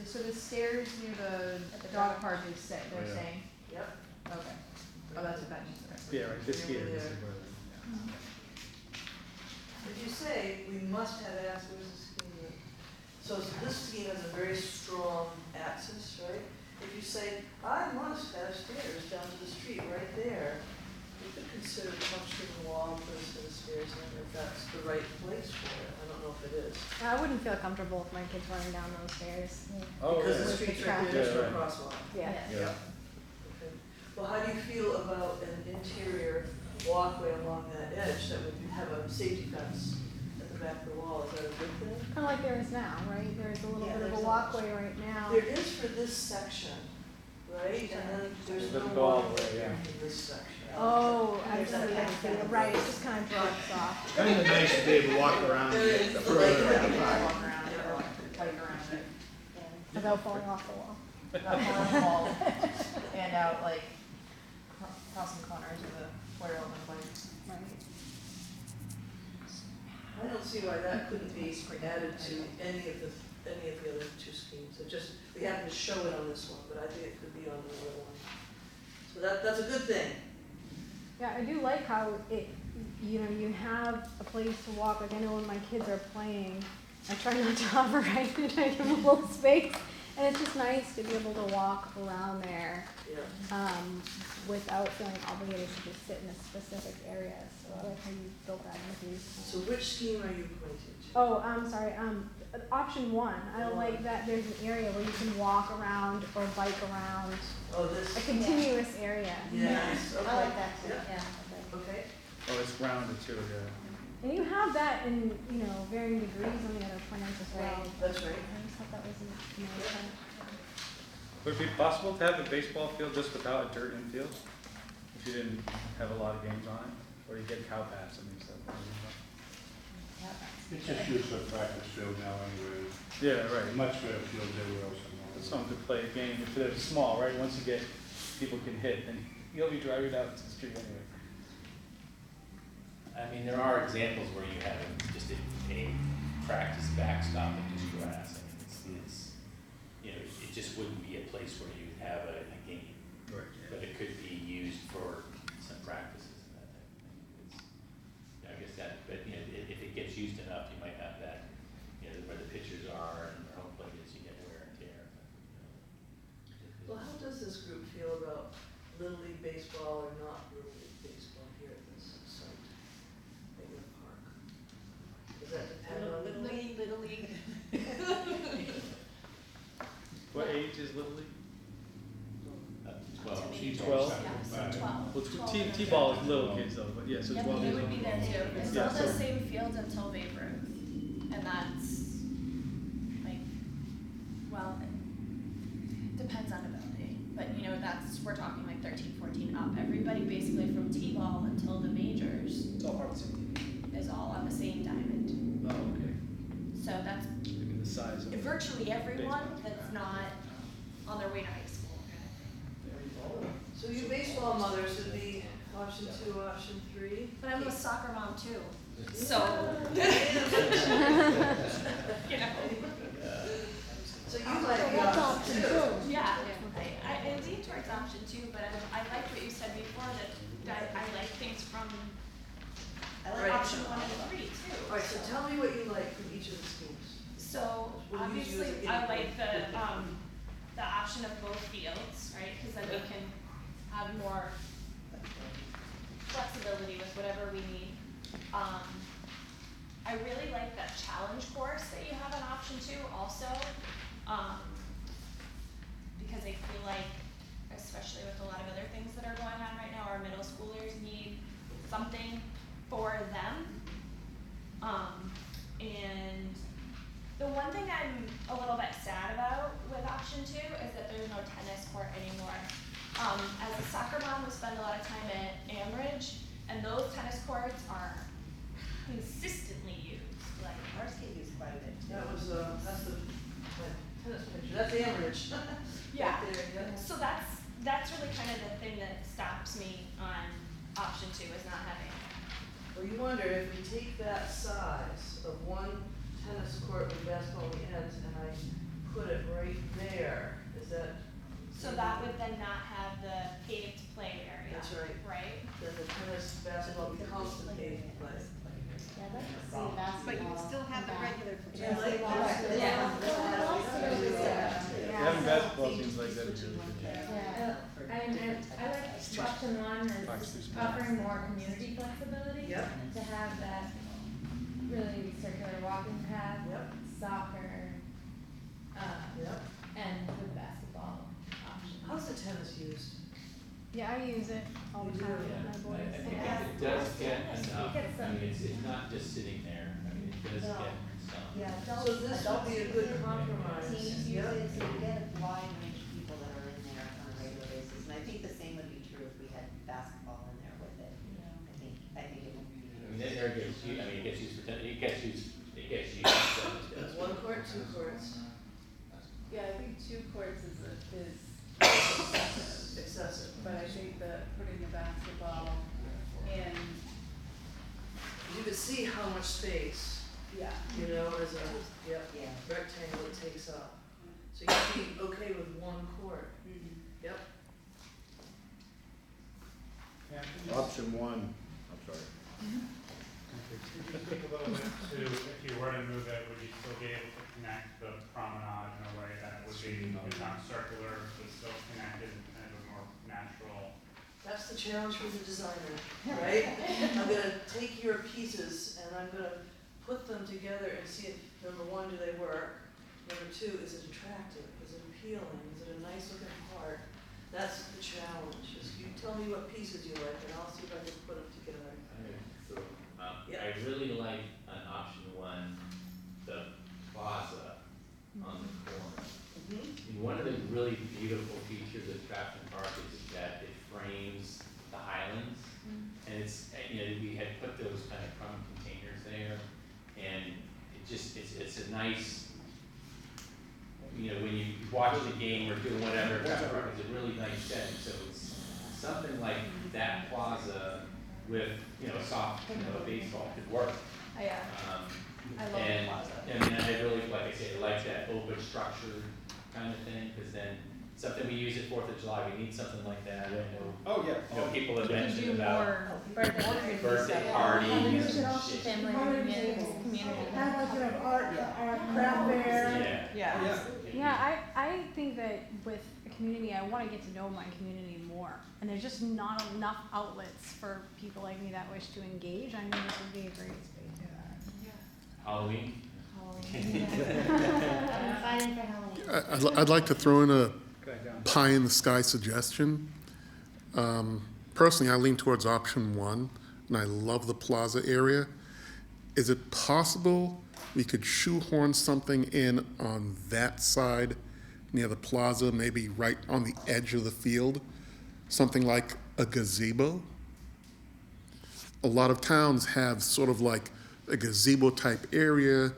so the stairs near the dog park is set, Oh, they're yeah. saying? Yep. Okay. Oh, that's what that means, okay. Yeah, right, this Over here, this there. is where, yeah. If you say, we must have access, where's the scheme? So this scheme has a very strong access, right? If you say, I must have stairs down to the street right there, you could consider puncturing the wall, put a set of stairs in, if that's the right place for it. I don't know if it is. I wouldn't feel comfortable with my kids running down those stairs. Oh, Because yeah. the street's right there, there's Yeah, no right. crosswalk. Yeah. Yeah. Okay. Well, how do you feel about an interior walkway along that edge that would have a safety fence at the back of the wall? Is that a good thing? Kind of like there is now, right? There's a little Yeah, bit of a there's a- walkway right now. There is for this section, right? And then there's no Doesn't go all the walkway way, here yeah. for this section. Oh, I There's see, that I kind of see. thing. Right, it just kind of drops off. Kind of nice to be able to walk around There is the further lake in right the there. park. Walk around it or like bike around it. Without falling off the wall. Not falling wall and out like crossing corners of the 4-year-old and bike. Right. I don't see why that couldn't be added to any of the other two schemes. It just, we happen to show it on this one, but I think it could be on the other one. So that's a good thing. Yeah, I do like how it, you have a place to walk. Like I know when my kids are playing, I try not to hover right and I give them a little space. And it's just nice to be able to walk around there, Yeah. without feeling obligated to just sit in a specific area. So I like how you built that into. So which scheme are you pointing to? Oh, I'm sorry, option one, I like that there's an area where you can walk around or bike around, Oh, this, a continuous area. yes, okay. I like that too, Yeah. yeah. Okay. Oh, it's rounded too, yeah. And you have that in, varying degrees on the other plans as well. That's right. I just thought that was kind Would it be possible to have a baseball field just without a dirt infield? If you didn't have a lot of games on it? Or you get cow paths and stuff? It's just used for practice field now anyway. Yeah, right. Much better field everywhere else. It's something to play a game, if they're small, right? Once you get, people can hit, then you'll be driving out to the street anyway. I mean, there are examples where you have just a practice backstop and just grass. I mean, it just wouldn't be a place where you'd have a game. Right. But it could be used for some practices and that type of thing. I guess that, but if it gets used enough, you might have that, where the pitchers are and where home plate is, you get wear and tear. Well, how does this group feel about Little League baseball or not Little League baseball here at this site, in the park? Does that depend on? Little League. What age is Little League? 12. To me, 12? Yeah, so 12. Well, T-ball is little kids though, but yeah, so Yeah, 12 but years you would old. be there too. It's Yeah, still the so- same field until Babe Ruth. And that's, like, well, it depends on ability. But, we're talking like 13, 14 up. Everybody basically from T-ball until the majors It's all part of the same team. is all on the same diamond. Oh, okay. So that's Look at the size of it. virtually everyone Baseball. that's not on their way to high school kind of thing. So you baseball mothers would be option 2, option 3? But I'm a soccer mom too. So, So you like the option 2? yeah, I lean towards option 2, but I like what you said before, that I like things from I Right. like option 1 and 3 too. Alright, so tell me what you like from each of the schemes. So We'll use you as obviously, a I guinea like pig. the option of both fields, right? Because then we can have more flexibility with whatever we need. I really like that challenge course that you have in option 2 also. Because I feel like, especially with a lot of other things that are going on right now, our middle schoolers need something for them. And the one thing I'm a little bit sad about with option 2 is that there's no tennis court anymore. As a soccer mom, we spend a lot of time at Amridge, and those tennis courts are consistently used. Like, Ours get used quite a bit too. That was, that's the tennis picture, that's Amherst. yeah. Right there, yeah. So that's really kind of the thing that stops me on option 2 is not having. Well, you wonder if we take that size of one tennis court with basketball on the ends and I put it right there, is that? So that would then not have the paved play area. That's right. Right? Then the tennis, basketball becomes the paved play. Yeah, I'd like to see basketball. But you would still have the regular. Yeah, like basketball. Having basketball seems like that would be really good. Yeah, I like option 1 as offering more community flexibility. Yep. To have that really circular walking path, Yep. soccer, Yep. and with basketball option. How's the tennis used? Yeah, I use it all the time with my I boys. think Yeah. it does get enough, gets I mean, it's not just sitting there, I mean, it does No. get some. Yeah, adults, So this would be a good adults compromise. teens use Yep. it, so you get a wide range of people that are in there on a regular basis. And I think the same would be true if we had basketball in there with it. I think it would be. I mean, there gets used, it gets used for, it gets used, so it does. 1 court, 2 courts, Yeah, I think 2 courts is excessive. but I think that putting the basketball in, You could see how much space, yeah. as a, Yeah. rectangle it takes up. So you'd be okay with 1 court. Yep. Option 1, I'm sorry. Could you speak a little bit to, if you were to move it, would you still be able to connect the promenade in a way that would be not circular, but still connected in kind of a more natural? That's the challenge for the designer, right? I'm gonna take your pieces and I'm gonna put them together and see if, number one, do they work? Number two, is it attractive? Is it appealing? Is it a nice looking part? That's the challenge, is you tell me what pieces you like and I'll see if I can put them together. So, Yeah. I really like on option one, the plaza on the corner. Mhm. I mean, one of the really beautiful features of Trafton Park is that it frames the Highlands. And it's, you know, we had put those kind of crumb containers there, and it just, it's a nice, you know, when you watch the game or doing whatever, Trafton Park is a really nice setting, so it's something like that plaza with, you know, a soft, you know, a baseball could work. Yeah, I love the And, plaza. I mean, I really, like I said, I like that open structure kind of thing, because then something we use at 4th of July, we need something like that, I know. Oh, yeah. You know, people have You can mentioned do about more birthday birthday parties and shit. family reunions, community. I'd like to have art craft fair. Yeah. Yeah, I think that with a community, I wanna get to know my community more. And there's just not enough outlets for people like me that wish to engage. I think this would be a great space for that. Halloween. Fighting for Halloween. I'd like to throw in a Go ahead, John. pie in the sky suggestion. Personally, I lean towards option one, and I love the plaza area. Is it possible we could shoehorn something in on that side near the plaza, maybe right on the edge of the field? Something like a gazebo? A lot of towns have sort of like a gazebo type area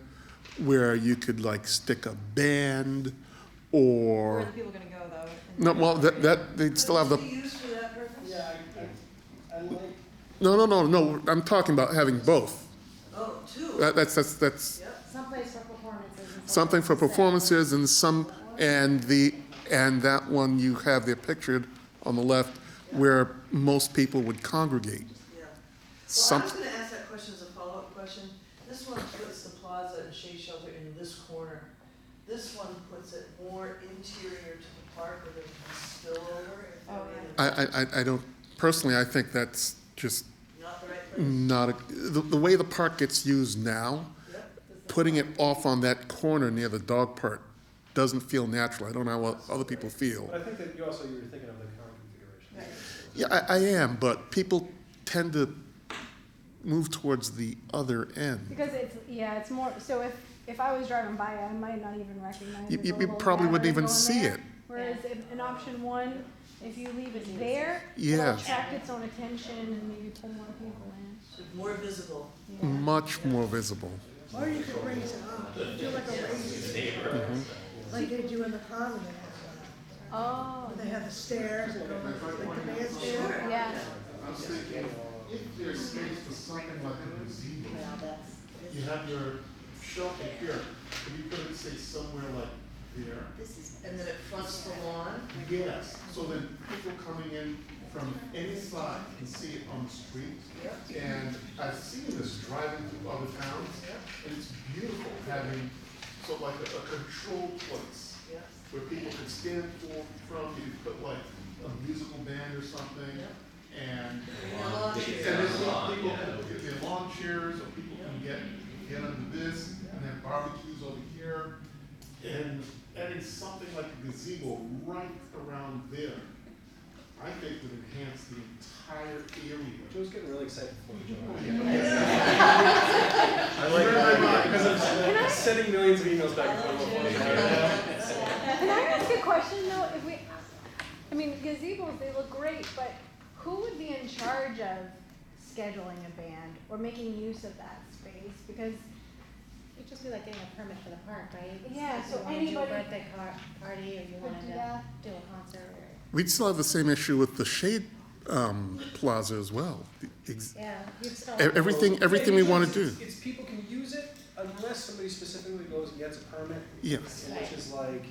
where you could like stick a band or. Where are the people gonna go though? No, well, they'd still have the, Could it be used for that purpose? Yeah, I like. no, I'm talking about having both. Oh, two? That's Yep. Someplace for performances and something for to sit. performances and that one you have there pictured on the left where most people would congregate. Yeah. Well, I Some, was gonna ask that question as a follow-up question. This one puts the plaza and shade shelter in this corner. This one puts it more interior to the park where there can spill over. If there is I don't, personally, I think that's just Not the right place. not, the way the park gets used now, Yep. putting it off on that corner near the dog park doesn't feel natural. I don't know what other people feel. But I think that you were thinking of the current configuration. Yeah, I am, but people tend to move towards the other end. Because it's more, so if I was driving by, I might not even recognize You it. you probably wouldn't even see it. Whereas in option one, if you leave it there, Yeah. it'll attract its own attention and maybe pull more people in. So more visible. Much more visible. Or you could raise it up, do like a raised, like they do in the promenade. Oh, They have the stairs that go like the band stair. yeah. I was thinking, if there's space for something like a gazebo, you have your shelter here, could you put it, say, somewhere like there? And then it fronts the lawn. Yes, so then people coming in from any side can see it on the street. Yep. And I've seen this driving through other towns, and it's beautiful having, so like a control place Yep. where people can stand from, you could put like a musical band or something, and. And lawn They chairs. can And sit there's on the lawn, people, yeah. there's lawn chairs, or people can get under this, and have barbecues over here. And adding something like a gazebo right around there, I think would enhance the entire area. Joe's getting really excited for you, Joe. I I like that, because I'm sending millions of emails back and forth. Can I ask a question though? I mean, gazebos, they look great, but who would be in charge of scheduling a band or making use of that space? Because It'd just be like getting a permit for the park, right? Yeah, If so you wanna do a anybody birthday party, or you could wanted do to that. do a concert, or, We'd still have the same issue with the Shade Plaza as well. yeah, you'd still. Everything we want to do. It's people can use it unless somebody specifically goes and gets a permit. Yes. Which is like,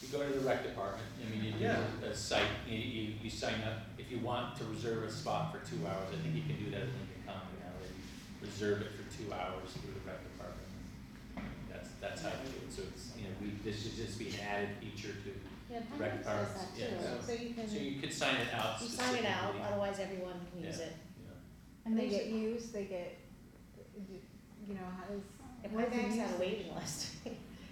You go to the rec department, I mean, you do Yeah. a site, you sign up, if you want to reserve a spot for 2 hours, I think you can do that at Lincoln Common now, that reserve it for 2 hours through the rec department. That's how we do it, so it's, this should just be an added feature to Yeah, the rec Hines department. does that Yeah. too, so you can, So you could sign it out you specifically. sign it out, otherwise everyone can use Yeah, it. yeah. And they get used, they get, how does, If what Pine is Banks it had a used? waiting list.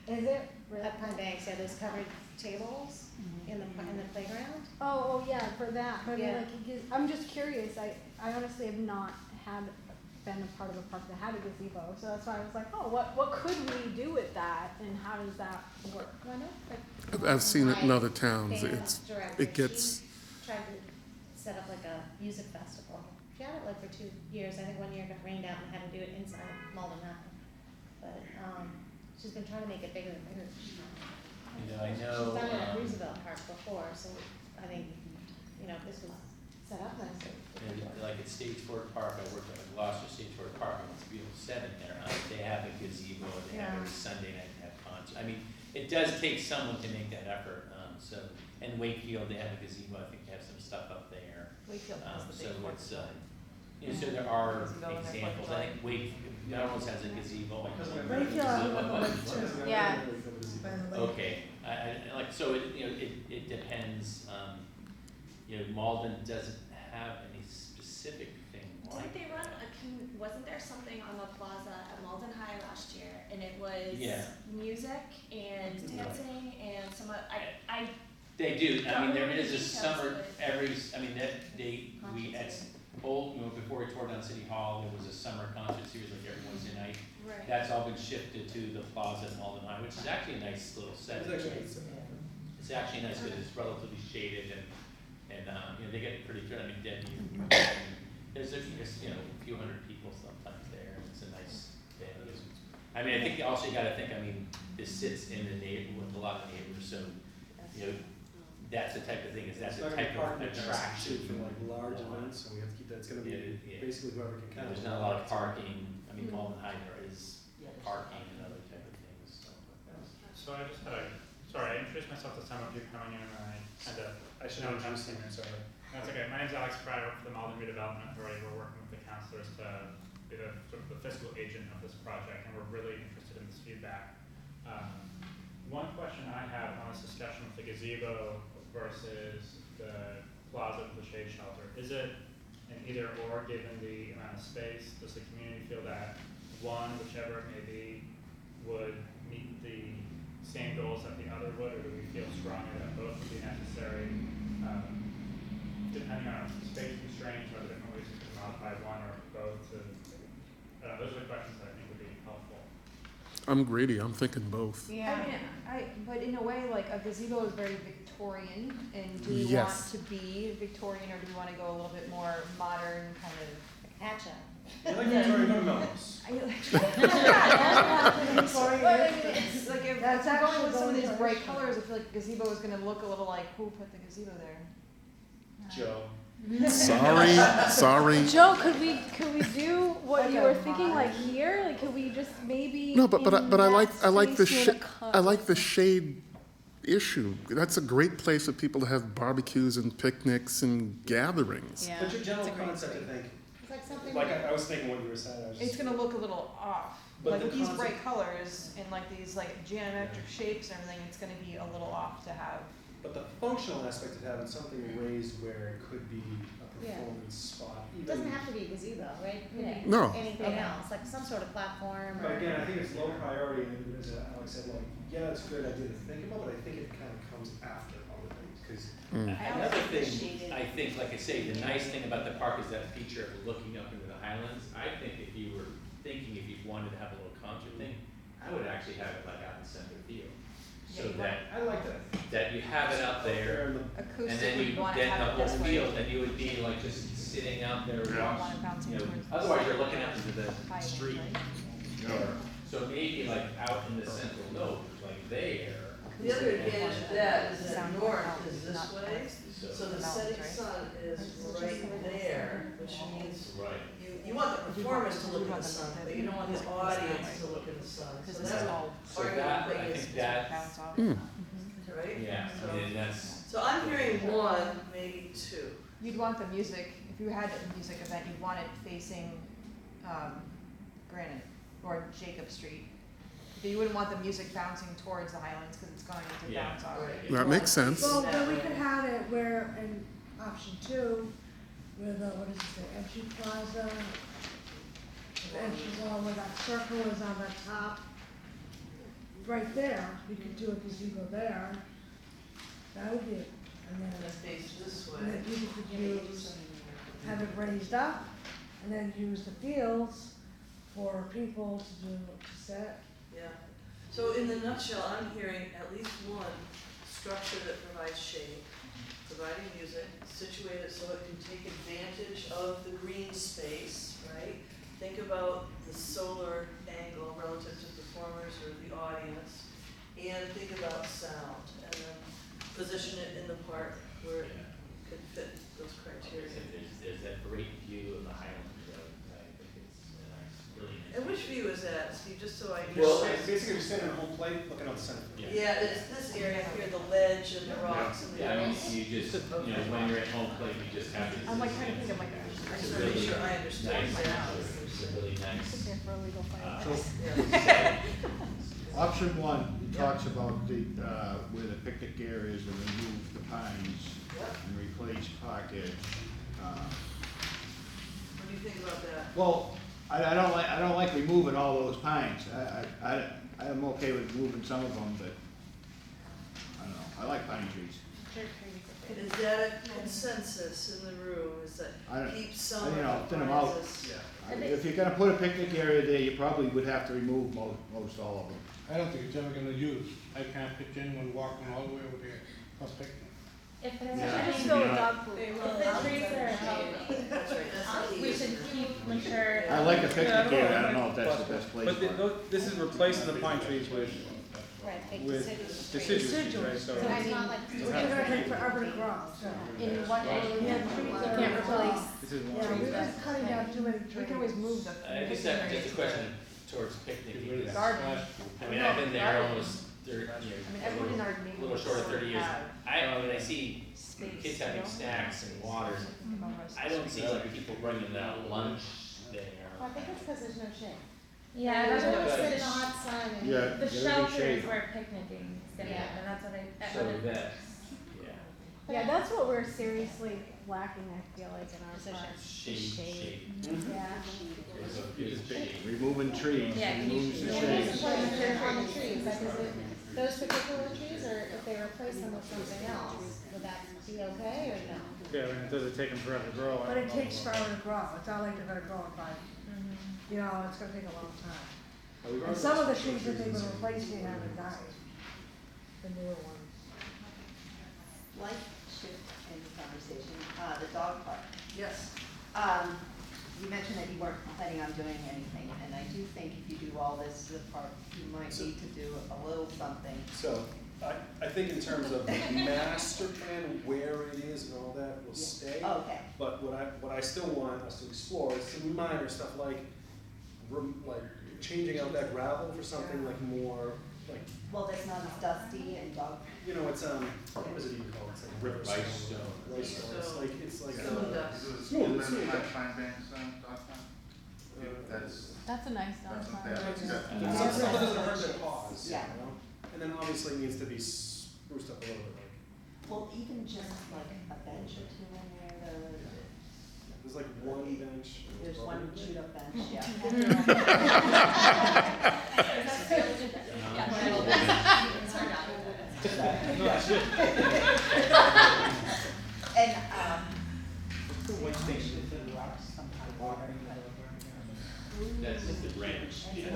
Is it? Really? At Pine Banks, yeah, there's covered tables in the playground. Oh, yeah, for that, but I mean, Yeah. like, I'm just curious, I honestly have not been a part of a park that had a gazebo, so that's why I was like, oh, what could we do with that, and how does that work? Why not? I've seen it in other towns, Dance director, it gets, she tried to set up like a music festival. She had it like for 2 years, I think one year it got rained out and had to do it inside Malden. But, she's been trying to make it bigger and bigger. I She's know, done it at Roosevelt Park before, so I think, this was set up nicely. like at Stage Ford Park, I worked at Gloucester Stage Ford Park, and it's a beautiful setting there. They have a gazebo, they have every Sunday night, they have concerts. I mean, it does take someone to make that effort, and Wakefield, they have a gazebo, I think they have some stuff up there. Wakefield has the So big one. it's, so there are Gazebo in their examples, I think Wakefield, Melrose has a gazebo. Wakefield has a gazebo. Yeah. Okay, so it depends, Malden doesn't have any specific thing like Didn't they run wasn't there something on the plaza at Malden High last year, and it was Yeah. music and dancing and I They do, I mean, there Don't know is a the summer, details, we, at before we tore down City Hall, there was a summer concert series like every Wednesday night. Right. That's all been shifted to the plaza at Malden High, which is actually a nice little setting. It's actually nice because it's relatively shaded and they get pretty good, I mean, there's a few hundred people sometimes there, and it's a nice venue. I mean, I think also you gotta think, this sits in the neighborhood with a lot of neighbors, so, that's the type of thing, that's the type of attraction. For like large events, so we have to keep that, it's gonna be basically whoever can count. There's not a lot of parking, Malden High there is parking and other type of things, so. So I just had I introduced myself to some of you coming in, and I should have introduced you, sorry. That's okay. My name's Alex Pryor, I work for the Malden Redevelopment Authority. We're working with the councilors to be the fiscal agent of this project, and we're really interested in this feedback. One question I have on this discussion with the gazebo versus the plaza with the shade shelter, is it an either or given the amount of space? Does the community feel that one, whichever it may be, would meet the same goals that the other would, or do we feel strongly that both would be necessary? Depending on space constraints or the different ways you could modify one or both those are the questions that I think would be helpful. I'm greedy, I'm thinking both. Yeah. But in a way, like a gazebo is very Victorian, and do we want Yes. to be Victorian, or do we want to go a little bit more modern, kind of? Hatcha. You like Victoria, go to Melrose. It's like if That's I'm going actually with some of going these to bright our colors, I feel like gazebo is going to look a little like, who put the gazebo there? Joe. Sorry. Joe, could we do what Like you a were thinking, modern- like here? Like, could we just maybe? No, but I like the I I like the shade issue. That's a great place for people to have barbecues and picnics and gatherings. Yeah. But your general it's a great concept, space. I think, It's like something. I was thinking what you were saying, I was just. It's gonna look a little off. But Like the with these concept- bright colors and like these like geometric shapes and everything, it's gonna be a little off to have. But the functional aspect of having something raised where it could be a Yeah. performance spot, It even. doesn't have to be a gazebo, right? It could be No. anything Okay. else, like some sort of platform or. But again, I think it's low priority, and as Alex said, yeah, it's a good idea to think about, but I think it kind of comes after other things, because. Another thing, I think, like I say, the nice thing about the park is that feature of looking up into the Highlands. I think if you were thinking, if you wanted to have a little concert thing, I would actually have it like out in center field. So I like that. that you have it out there, and Acoustic, then we want to then the have it whole this way. field, and you would be like just sitting out there We don't want watching, it bouncing towards the otherwise you're looking out into the high end, street. right? So maybe like out in the central lobe, like there. The other advantage of that is that Sound north out, is this not way, towards so the the setting mountains, sun is right there, which means Right. you want the performers to look at the sun, but you don't want the audience to look at the sun. Because So this that's is all So part of that, the I thing is, think that, bounce off. right? yeah, I mean, that's, So I'm hearing one, maybe two. You'd want the music, if you had a music event, you'd want it facing, Granite, or Jacob Street. You wouldn't want the music bouncing towards the Highlands, cause it's going to Yeah. bounce already. That makes sense. Well, Well, then we could have it where, in option two, where the, what does it say, entry plaza, the entry wall where that circle is on the top, right there, we could do a gazebo there. That would be, and then, Let's face this way. and then people could use, have it raised up, and then use the fields for people to sit. Yeah, so in the nutshell, I'm hearing at least one structure that provides shade, providing music, situated so it can take advantage of the green space, right? Think about the solar angle relative to performers or the audience, and think about sound, and then position it in the park where it could fit those criteria. There's that great view of the Highlands Road, I think it's really nice. And which view is that, Steve, just so I. Well, basically, you're standing on home plate, looking out the center. Yeah, it's this area here, the ledge and the rocks and the. Yeah, I mean, you just, when you're at home plate, you just have this. I'm like trying to think of like I just wanna make sure I understand Nice, that. it's a really nice. Sit there for a legal fight. Yeah. Option one, it talks about the, where the picnic area is, and remove the pines Yep. and replace parkage. What do you think about that? Well, I don't like removing all those pines. I'm okay with removing some of them, but I don't know, I like pine trees. Is that a consensus in the room, is that keep some of the thin 'em out. prizes? If you're gonna put a picnic area there, you probably would have to remove most all of them. I don't think it's ever gonna use. I can't picture anyone walking all the way over there, plus picnic. If there's Yeah. I just any, feel a dog poop. if the trees are healthy, That's right, that's the key. we should keep, make sure. I like a picnic Yeah, I don't know. area, I don't know if that's the best place But for it. this is replacing the pine trees with Right, take with deciduous trees. deciduous trees, right, so. So it's not like. We're gonna take forever to grow, so. In what area, you can't replace. This is Yeah, one. we're just cutting down too many trees. We can always move the. I guess that's just a question towards picnic. Get rid of that Garden. splash I mean, I've been there almost I mean, everyone in our a neighborhood. little short of 30 years. When I see Space, kids you having know? snacks and water, I don't see like people bringing out lunch there. Well, I think it's because there's no shade. Yeah, There's everyone no sit in shade. the hot sun and Yeah, the there would be shelter shade. is where picnicking is gonna Yeah. happen, that's what I So would- that, yeah, Yeah, that's what we're seriously lacking, I feel like, in our parks. shade. Yeah. It's big. Removing trees, Yeah, can you removes the show Well, shade. what's the point of turning on the trees, like, is it those particular trees, or if they replace them with something else, would that be okay, or no? Yeah, I mean, does it take them forever to grow? I But don't it know. takes forever to grow, it's not like they're gonna grow in 5, Mhm. you know, it's gonna take a long time. And some of the trees that they've been replacing haven't died, the newer ones. Slight shift in the conversation, the dog park. Yes, You mentioned that you weren't planning on doing anything, and I do think if you do all this to the park, you might need to do a little something. So, I think in terms of the master plan, where it is and all that will stay. Okay, But what I still want us to explore is some minor stuff like changing out that gravel for something like more, like, well, that's not as dusty and dog, you know, it's, what is it even called? It's like river stone. Rice stone. Rice stone, it's like, Stone dust. smooth, That's a nice dog park. Something that doesn't hurt their paws, you Yeah. know? And then obviously it needs to be spruced up a little bit, like, well, even just like a bench or two in there, there's like one bench. there's one chewed up bench, yeah. And, That's just the branch, yeah.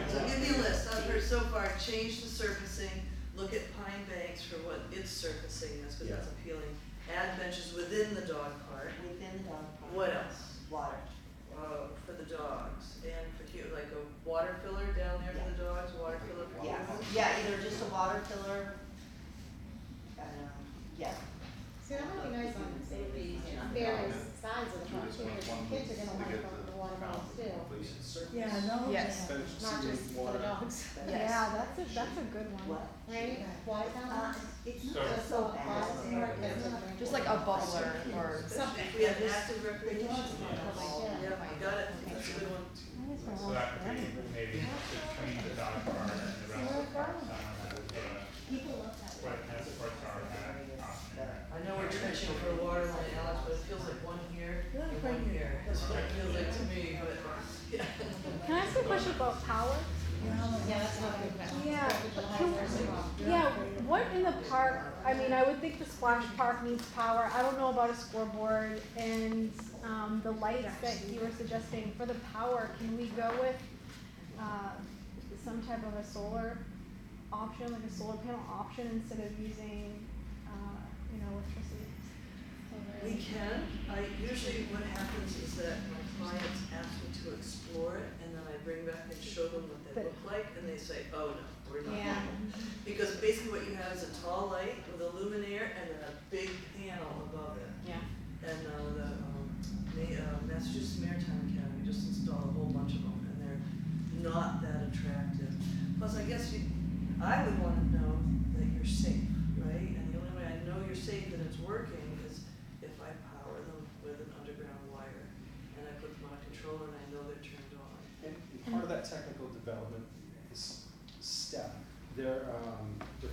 so give me a list, I've heard so far, change the surfacing, look at Pine Banks for what its surfacing is, because that's appealing. Add benches within the dog park, within the dog park. what else? Water. For the dogs, and for like a water filler down there for the dogs, water filler for Yeah, humans? yeah, either just a water filler, yeah. See, that might be nice on various sides of the park, too, because kids are gonna wanna go to the water bottles too, Yeah, no. Yes. not just for the dogs. Yeah, that's a good one. What? Right? Water fountains? It's Just not so bad. Just like a bubbler or If we have active recreation. Yeah. Yeah, got it, that's a good one. So that could be maybe between the dog park and the rest of the park, someone that would put a, where the tennis courts are, kind of option there. I know we're trenching for a water line, Alex, but it feels like one here and one here. That's what it feels like to me, but, yeah. Can I ask a question about power? Yeah, that's not a good question. Yeah, yeah, what in the park, I mean, I would think the splash park needs power, I don't know about a scoreboard, and, the lights that you were suggesting for the power, can we go with, some type of a solar option, like a solar panel option instead of using, electricity? We can. Usually what happens is that my clients ask me to explore it, and then I bring back and show them what they look like, and they say, oh no, we're not Yeah. doing it. Because basically what you have is a tall light with a luminaire and then a big panel above it. Yeah. And the Massachusetts Maritime Academy just installed a whole bunch of them, and they're not that attractive. Plus, I guess I would want to know that you're safe, right? And the only way I know you're safe and it's working is if I power them with an underground wire, and I put them on a controller and I know they're turned on. And part of that technical development is step. There are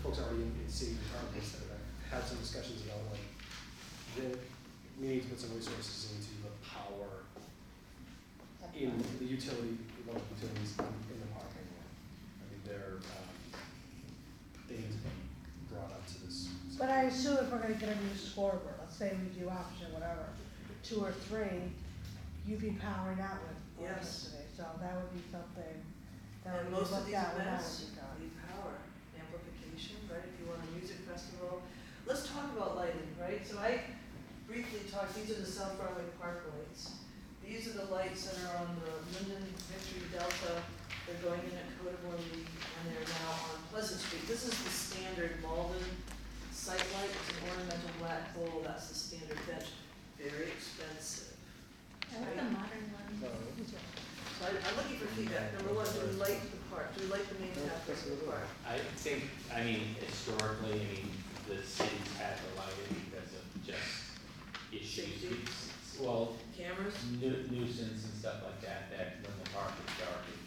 folks already in city departments that have had some discussions about like we need to put some resources into the power in the utility, local utilities in the park. I mean, they need to be brought up to this. But I assume if we're gonna get a new scoreboard, let's say we do option whatever, 2 or 3, you'd be powering that with Yes. electricity, so that would be something that And would be most of looked these at when that events would be done. need power, amplification, right? If you want a music festival. Let's talk about lighting, right? So I briefly talked, these are the South Broadway Park lights. These are the lights that are on the Linden Victory Delta. They're going in at Cotablin and they're now on Pleasant Street. This is the standard Malden site light. It's an ornamental black bowl. That's the standard bench. Very expensive. I like the modern one. So I'm looking for feedback. Number one, do we like the park? Do we like the main aspects of the park? I think, historically, the city's had the lighting because of just issues. Safety. Well, Cameras? nuisance and stuff like that, that when the park is dark, it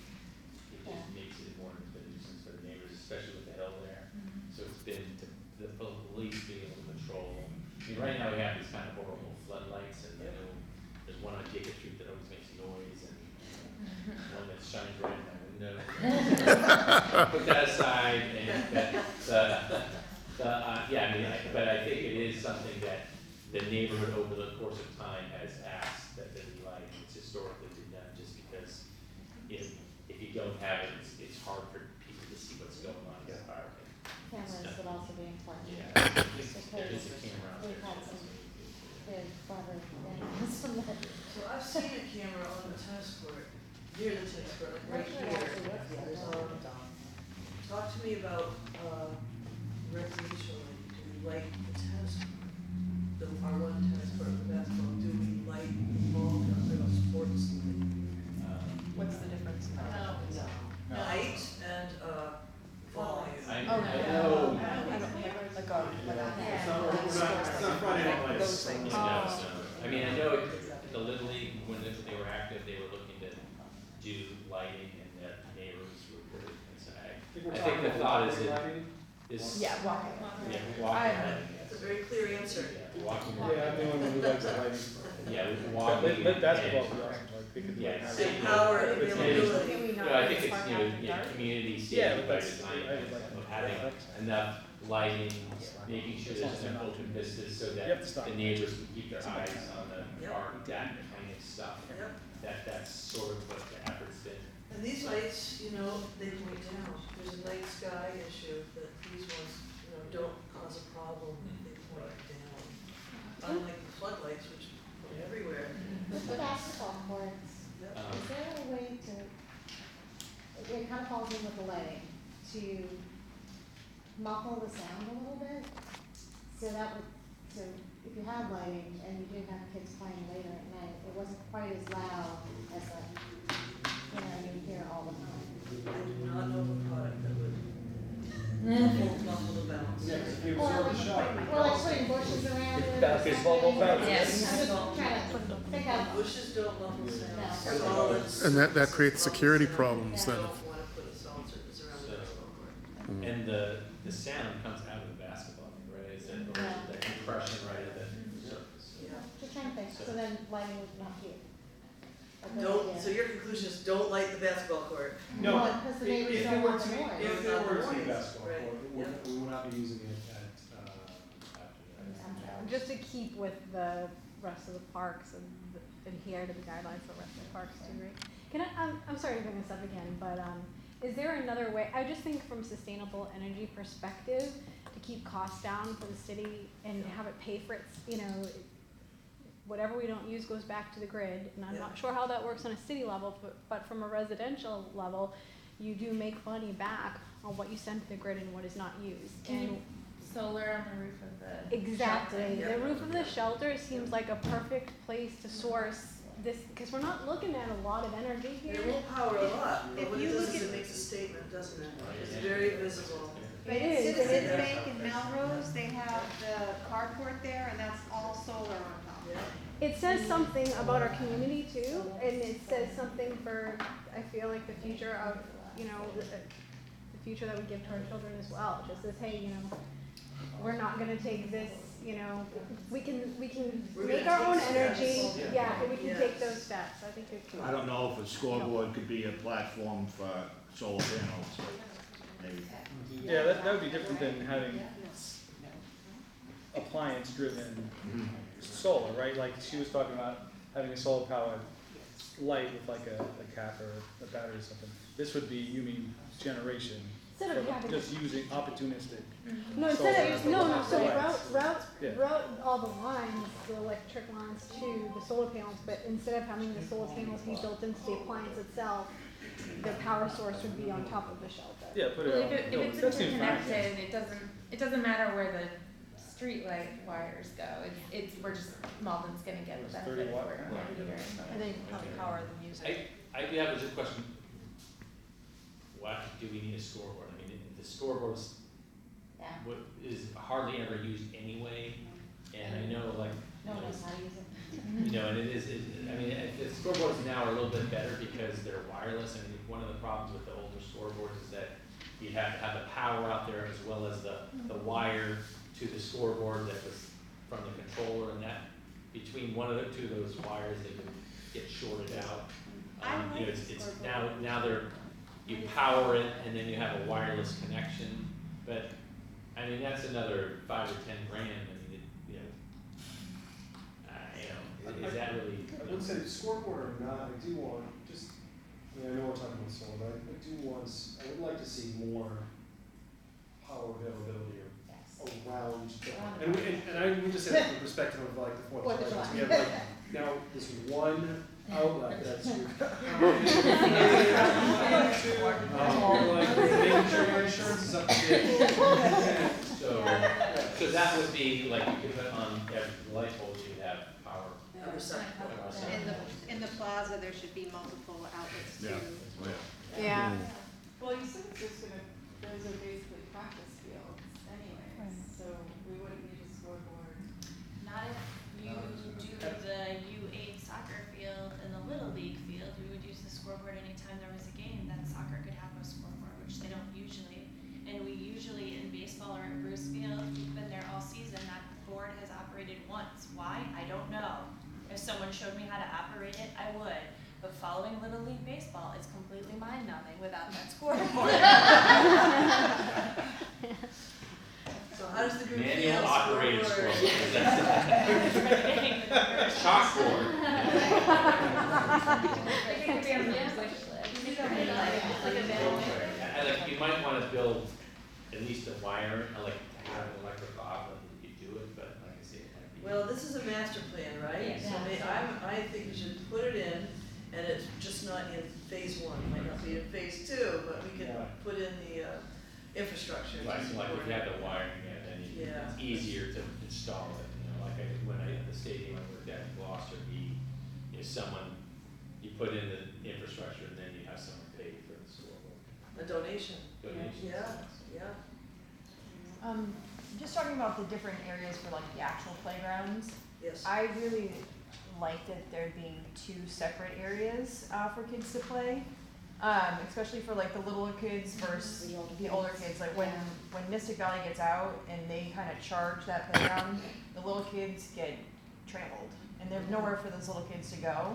just makes it more of a nuisance for the neighbors, especially with the hill there. So it's been to the police being able to control. I mean, right now we have these kind of horrible floodlights and there's one on Jacob Street that always makes noise and one that shines right in my window. Put that aside and but I think it is something that the neighborhood over the course of time has asked that they be lighting. It's historically been done just because if you don't have it, it's hard for people to see what's going on in the park. Cameras would also be important. Yeah, Because there is a camera out we've there. had some big clever things from that. So I've seen a camera on the tennis court, near the tennis court, like right here. Talk to me about recreational, do we like the tennis court? Our one tennis court for basketball, do we like ball, about sports? What's the difference? Height and volume. I Oh, know. Like a, It's not Friday Night Lights. those things. I mean, I know the Little League, when they were active, they were looking to do lighting and that neighbors were really inside. I think the thought is Yeah, walking. walking. That's a very clear answer. Yeah, walking. Yeah, I'm the only one who likes the lighting. Yeah, walking. Let basketball and- be awesome, like, they could do Yeah, it. it's- And power and it's- availability. I think it's, community Yeah, safety but by that's, design, I would like. of having enough lighting, making sure there's enough open vistas so You have to that stop. the neighbors can keep their eyes on the Yep. park, that kind of stuff. Yep. That's sort of what the effort's been. And these lights, they point down. There's a night sky issue that these ones, don't cause a problem. They point down. Unlike the floodlights, which point everywhere. With the basketball courts, Yep. is there a way to, it kind of falls in with the lighting, to muffle the sound a little bit? So if you had lighting and you did have kids playing later at night, it wasn't quite as loud as you hear all the time. I do not know of a product that would muffle the bounce. Yeah, if you Or absorb like, the shock. or like putting bushes around it. or Basketball something. bounce. Just Yes. trying to pick up Bushes don't muffle sound. No. Solids. And that creates security problems then. You don't wanna put a solid surface around the basketball court. And the sound comes out of the basketball, right? Is it, or is it the compression right at the surface? Yeah. Just trying to think, so then lighting would not be. Don't, so your conclusion is don't light the basketball court. No, Well, because the neighbors if don't it were want to the be, noise. if it were to be Right, basketball right, court, yeah. we would not be using it at, Just to keep with the rest of the parks and adhere to the guidelines for the rest of the parks too, right? Can I, I'm sorry to bring this up again, but, is there another way, I just think from sustainable energy perspective, to keep costs down for the city and have it pay for its, you know, whatever we don't use goes back to the grid, and I'm Yeah. not sure how that works on a city level, but from a residential level, you do make money back on what you send to the grid and what is not used. Can And you solar on the roof of the exactly, Yeah. the roof of the shelter seems like a perfect place to source this, because we're not looking at a lot of energy here. It won't power a lot, If but what you it does look is at- it makes a statement, doesn't it? It's very visible. It is. Citizens Bank in Melrose, they have the carport there, and that's all solar on top. Yeah. It says something about our community too, and it says something for, I feel like, the future of, you know, the future that we give to our children as well. It just says, hey, you know, we're not gonna take this, you know, we can We're make gonna our own take energy, steps. yeah, and we can Yes. take those steps. I think it's. I don't know if a scoreboard could be a platform for solar panels, maybe. Yeah, that would be different than having appliance-driven solar, right? Like she was talking about having a solar-powered light with like a cap or a battery or something. This would be, you mean, generation, Instead of for having- just using opportunistic. No, instead of, no, so Lights. Yeah. route all the lines, the electric lines to the solar panels, but instead of having the solar panels be built into the appliance itself, the power source would be on top of the shelter. Yeah, put it Well, on. if it's That seems fine. interconnected, it doesn't matter where the street light wires go, we're just, Malden's gonna get the It's benefit 30 if watt. we're on meter. And then power the music. I do have a good question. Why do we need a scoreboard? I mean, the scoreboard Yeah, is hardly ever used anyway, and I know like, no one knows how to use it. you know, and I mean, the scoreboards now are a little bit better because they're wireless. I mean, one of the problems with the older scoreboards is that you have to have the power out there as well as the wire to the scoreboard that was from the controller, and that between one of the two of those wires, they would get shorted out. You know, it's now you power it and then you have a wireless connection, but I mean, that's another $5 or $10 grand. I mean, is that really? I would say scoreboard or not, I do want, just, I mean, I know we're talking about solar, but I would like to see more power availability around, and I would just say that from the perspective of like the Fourth of July. We have like, now this one outlet that's your. Like, making sure your insurance is up to date. So that would be like, you could put on every light pole, you'd have power. In the plaza, there should be multiple outlets too. Yeah. Well, you said it's just gonna, those are basically practice fields anyways, so we wouldn't need a scoreboard. Not if you do the U8 soccer field and the Little League field, we would use the scoreboard anytime there was a game, then soccer could have a scoreboard, which they don't usually. And we usually, in baseball or at Bruce Field, we've been there all season, that board has operated once. Why? I don't know. If someone showed me how to operate it, I would. But following Little League baseball is completely mind-numbing without that scoreboard. So how does the group feel? Manual operated Scoreboard. Chalkboard. It could be on the wish list. You might want to build at least a wire, like to have an electrical outlet that you do it, but like I say, it might be. Well, this is a master plan, right? Yeah. So I think you should put it in, and it's just not in phase one, it might not be in phase two, but we can put in the infrastructure. Like if you have the wiring, then it's easier to install it, you know, like when I at the stadium, I worked at in Gloucester, you put in the infrastructure and then you have someone pay for the scoreboard. A donation. Donation. Yeah. Just talking about the different areas for like the actual playgrounds. Yes. I really like that there being two separate areas for kids to play. Especially for like the littler kids versus the older kids. Like when Mystic Valley gets out and they kind of charge that playground, the little kids get trampled, and there's nowhere for those little kids to go.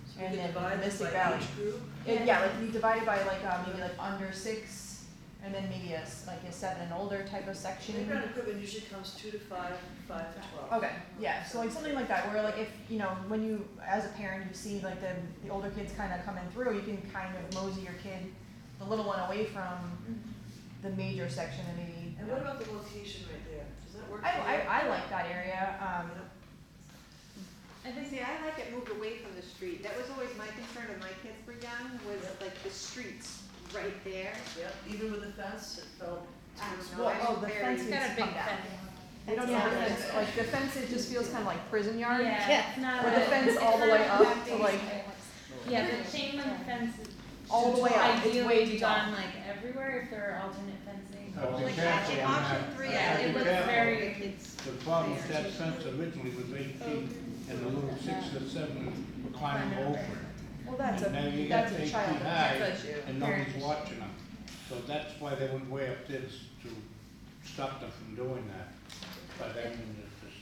So we And can then divide this Mystic by Valley. age group? Yeah, like you divide it by like maybe like under 6, and then maybe a 7 and older type of section. Playground equipment usually comes 2 to 5, 5 to 12. Okay, yeah, so like something like that, where like if, you know, when you, as a parent, you see like the older kids kind of coming through, you can kind of mosey your kid, the little one, away from the major section and maybe. And what about the location right there? Does that work? I like that area, I think, see, I like it moved away from the street. That was always my concern when my kids were young, was like the streets right there. Yep, even with the fence, it felt. I don't know, well, I'm the very. fence It's needs got to a big come down. fence. We don't need Yeah. the fence, like the fence, it just feels kind of like prison yard. Yeah, it's not With the a- fence it's all the not way a up back to base. like, Yeah, the chain link fence is all the way up, it's ideally way be too tall. done like everywhere if there are alternate fencing. Be Like careful on option that. three, Yeah, it Be looks careful. very, The problem with that fence originally was 8 feet, and the little 6 or 7 were climbing over it. well, that's Now you got that's 8 a feet child high, issue. and nobody's watching them. So that's why they went way up this to stop them from doing that. But I mean, it's just,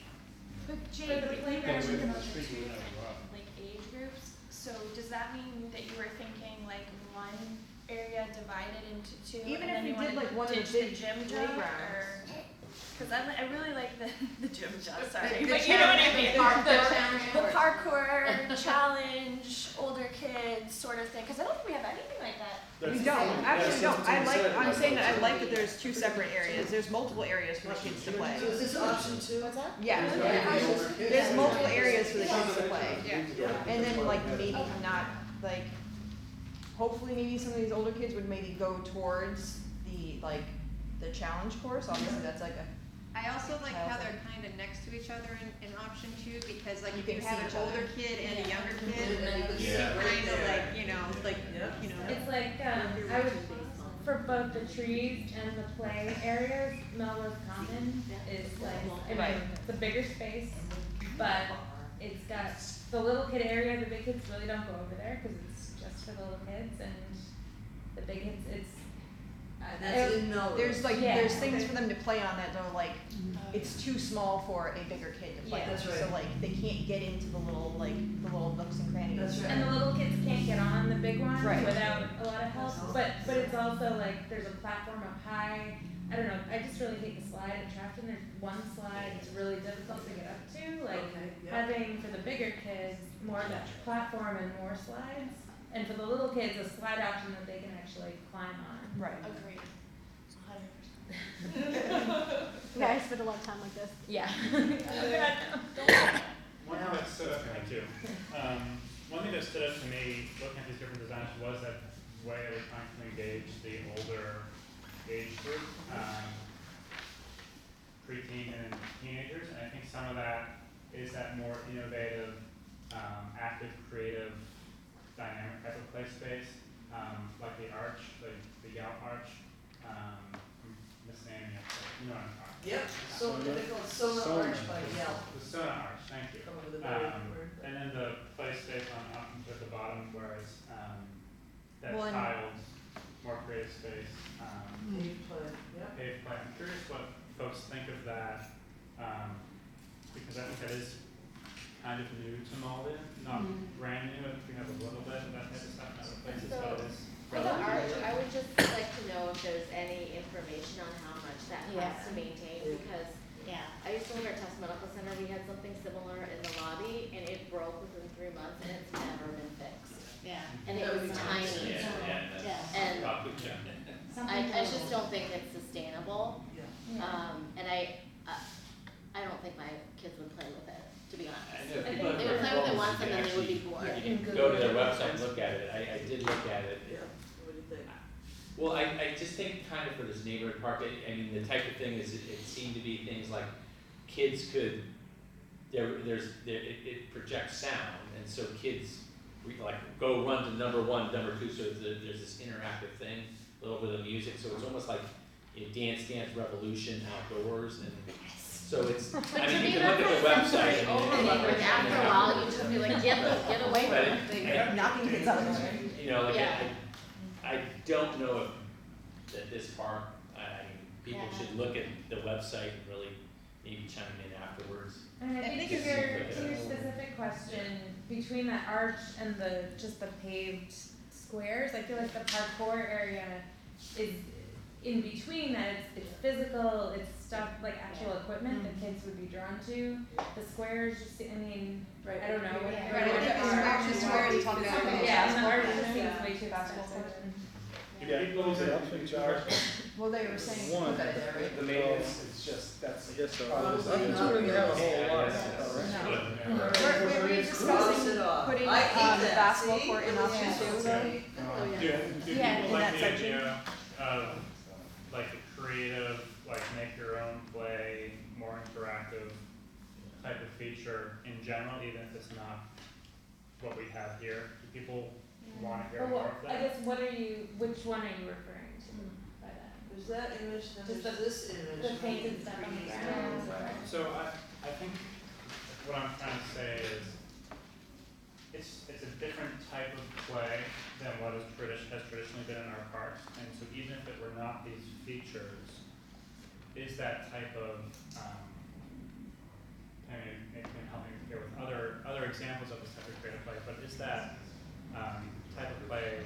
But for Jay, the get playground, away you from know, the street, two you never go up. like age groups, so does that mean that you were thinking like one area divided into 2? Even and if then we you did wanted like to one of the ditch big gym jug, playgrounds. or? Cause I really like the gym jug, sorry, the but you know what I mean, challenge, the parkour challenge, older kids sort of thing, cause I don't think we have anything like that. We don't, actually don't. I'm saying that I like that there's 2 separate areas. There's multiple areas for the kids to play. So is this option 2? What's that? Yeah, there's multiple areas for the kids to play. And then like maybe not, like, hopefully maybe some of these older kids would maybe go towards the challenge course. Obviously that's like a, I also like how they're kind of next to each other in option 2, because like You you can can have see an each other. older kid and a younger kid, And then you can see Yeah. right kind of there. like, you know, like, Yeah. you know. it's like, I would, for both the trees and the play areas, Melrose Common is like, I Right. mean, it's a bigger space, but it's got the little kid area, the big kids really don't go over there, cause it's just for the little kids, and the big kids, it's, That's in Melrose. there's like, Yeah. there's things for them to play on that though, like, it's too small for a bigger kid to play. Yeah. That's So right. like, they can't get into the little nooks and crannies. That's right. and the little kids can't get on the big one Right. without a lot of help, but it's also like, there's a platform up high, I don't know, I just really hate the slide at Trafton, there's one slide, it's really difficult to get up to, like, Okay, yeah. having for the bigger kids, more of that platform and more slides, and for the little kids, a slide option that they can actually climb on. Right. Agreed. 100%. Yeah, I spend a lot of time like this. Yeah. One thing that stood out to me too, one thing that stood out to me looking at these different designs was that way they were trying to engage the older age group, preteen and teenagers, and I think some of that is that more innovative, active, creative, dynamic type of play space, like the arch, the Yelp arch, I'm misnaming it, but you know what I'm talking about. Yep, so they call it Sona Arch by Yelp. The Sona Arch, thank you. Come up with a very good word. And then the play space on at the bottom, whereas that Well, and- tiled, more creative space, Paved play, yeah. paved play. I'm curious what folks think of that, because I think that is kind of new to Malden, not brand new. I think we have a little bit of that type of stuff in other places, but it is. For the arch, I would just like to know if there's any information on how much that costs to maintain, because I used to work at Tufts Medical Center, we had something similar in the lobby, and it broke within 3 months, and it's never been fixed. And it was tiny. And I just don't think it's sustainable. And I don't think my kids would play with it, to be honest. I know people have They would play with it phones, once you and can then they would be actually- bored. You can go to their website and look at it, I did look at it. Yeah, what do you think? Well, I just think kind of for this neighborhood park, I mean, the type of thing is, it seemed to be things like kids could, it projects sound, and so kids, like, go run to number 1, number 2, so there's this interactive thing, a little bit of music, so it's almost like a Dance Dance Revolution outdoors, and So it's, I mean, you can look at the website. Like after a while, you just be like, get away But from it- it. Knocking kids out of the way. You know, like, Yeah. I don't know if at this park, I mean, people Yeah. should look at the website and really maybe chime in afterwards. And I think Just to your, look at to your it. specific question, between that arch and the, just the paved squares, I feel like the parkour area is in between that, it's physical, it's stuff, like actual equipment that kids would be drawn to. The squares, just, I mean, Right. I don't know. Yeah. Right, I like think the the arch. squares you talk about. Yeah, and the arch just Yeah. seems way too expensive. Yeah, people use it up in charge. Well, they were saying, One, put that in there, right? The maintenance, it's just, that's. I guess so. probably I don't really have a whole Yeah, lot. yeah. Were we discussing putting I hate that, basketball see? court in option Yeah. two though? Do Yeah, people in like that the section. idea of like the creative, like make your own play, more interactive type of feature in general, even if it's not what we have here? Do people wanna hear But more what, of I that? guess, which one are you referring to by that? There's that image, then Just there's this image. The painted stuff on the ground, or? So I think what I'm trying to say is, it's a different type of play than what has traditionally been in our parks, and so even if it were not these features, is that type of, I mean, it can help me here with other examples of this type of creative play, but is that, type of play,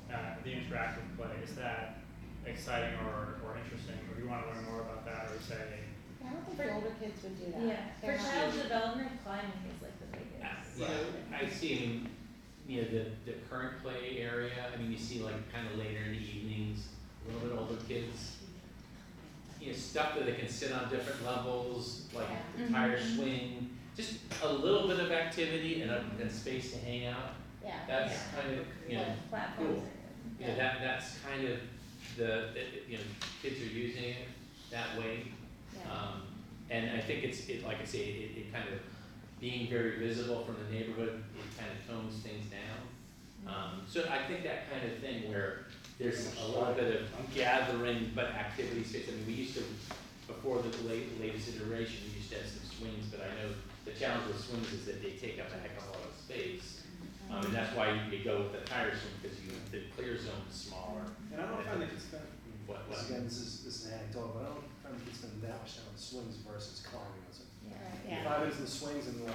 the interactive play, is that exciting or interesting, or do you wanna learn more about that, or say, I don't think the older kids would do that. Yeah, for They're not- child development, climbing is like the biggest. You know, I see, you know, the current play area, I mean, you see like kind of later in the evenings, a little bit older kids. You know, stuff that they can sit on different levels, like Yeah. the tire swing, just a little bit of activity and space to hang out. Yeah. That's kind of, you know, Like platforms. cool. You know, that's kind of you know, kids are using it that way. Yeah. And I think it, like I say, it kind of, being very visible from the neighborhood, it kind of tones things down. So I think that kind of thing where there's a little bit of gathering, but activity space. I mean, we used to, before the latest iteration, we used to have some swings, but I know the challenge with swings is that they take up a heck of a lot of space. And that's why you go with the tire swing, because the clear zone is smaller. And I don't find that kids spend, What? again, this is an anecdotal, but I don't find the kids spend that much time on the swings versus climbing on some. Yeah. 5 minutes in the swings and like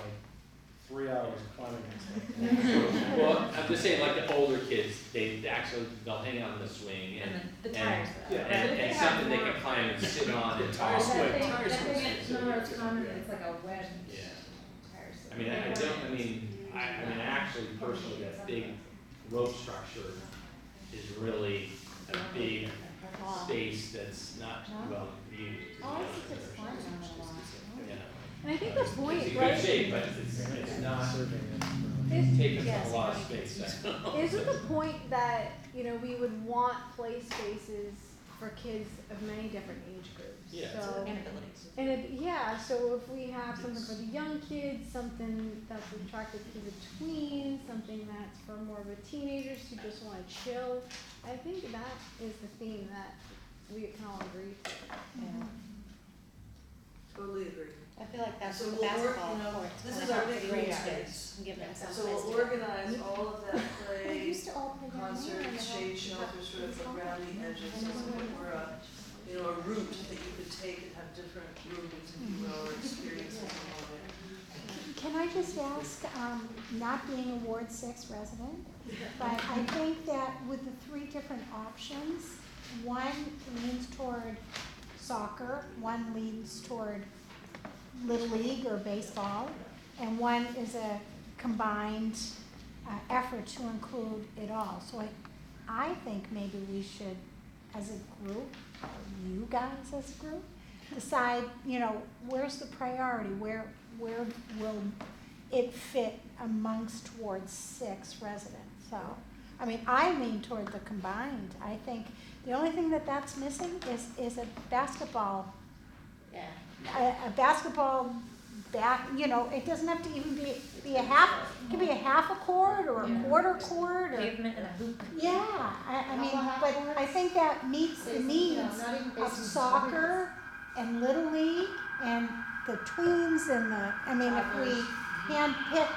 3 hours of climbing and stuff. Well, I'm just saying, like the older kids, they'll hang out on the swing And and, the tires. Yeah. and something they can climb and sit on and Tire talk. swing. That thing, Tire that swing. thing at Miller's Common, it's like a wedge. Yeah. Tire I mean, I mean, actually personally, that big rope structure is really a big space that's not well used. Oh, I see kids climbing on it a lot. Yeah. And I think the point, It's in right? good shape, but it's not is- taking Yes, up a lot of right. space. Isn't the point that, you know, we would want play spaces for kids of many different age groups? Yeah. So, And abilities. and yeah, so if we have something for the young kids, something that's attractive to the tweens, something that's for more of a teenagers who just wanna chill, I think that is the theme that we can all agree to. Yeah. Totally agree. I feel like that's So the we'll work, basketball you know, courts. this kinda is our help big the green grade space. kids and give them some So place we'll to go. organize all of that They play, used to all play down there concerts, and shade shelters, sort of around the edges, so something where you know, a route that you could take and have different movements, if you will, or experiences along it. Can I just ask, not being a Ward 6 resident, but I think that with the 3 different options, one leans toward soccer, one leans toward Little League or baseball, and one is a combined effort to include it all. So I think maybe we should, as a group, or you guys as a group, decide, you know, where's the priority, where will it fit amongst Ward 6 residents? So, I mean, I lean toward the combined. I think the only thing that's missing is a basketball. Yeah. A basketball you know, it doesn't have to even be a half, it can be a half a court or a quarter court or. Pavement and a hoop. Yeah, I mean, but I think that meets the needs of soccer and Little League and the tweens and I mean, if we handpick,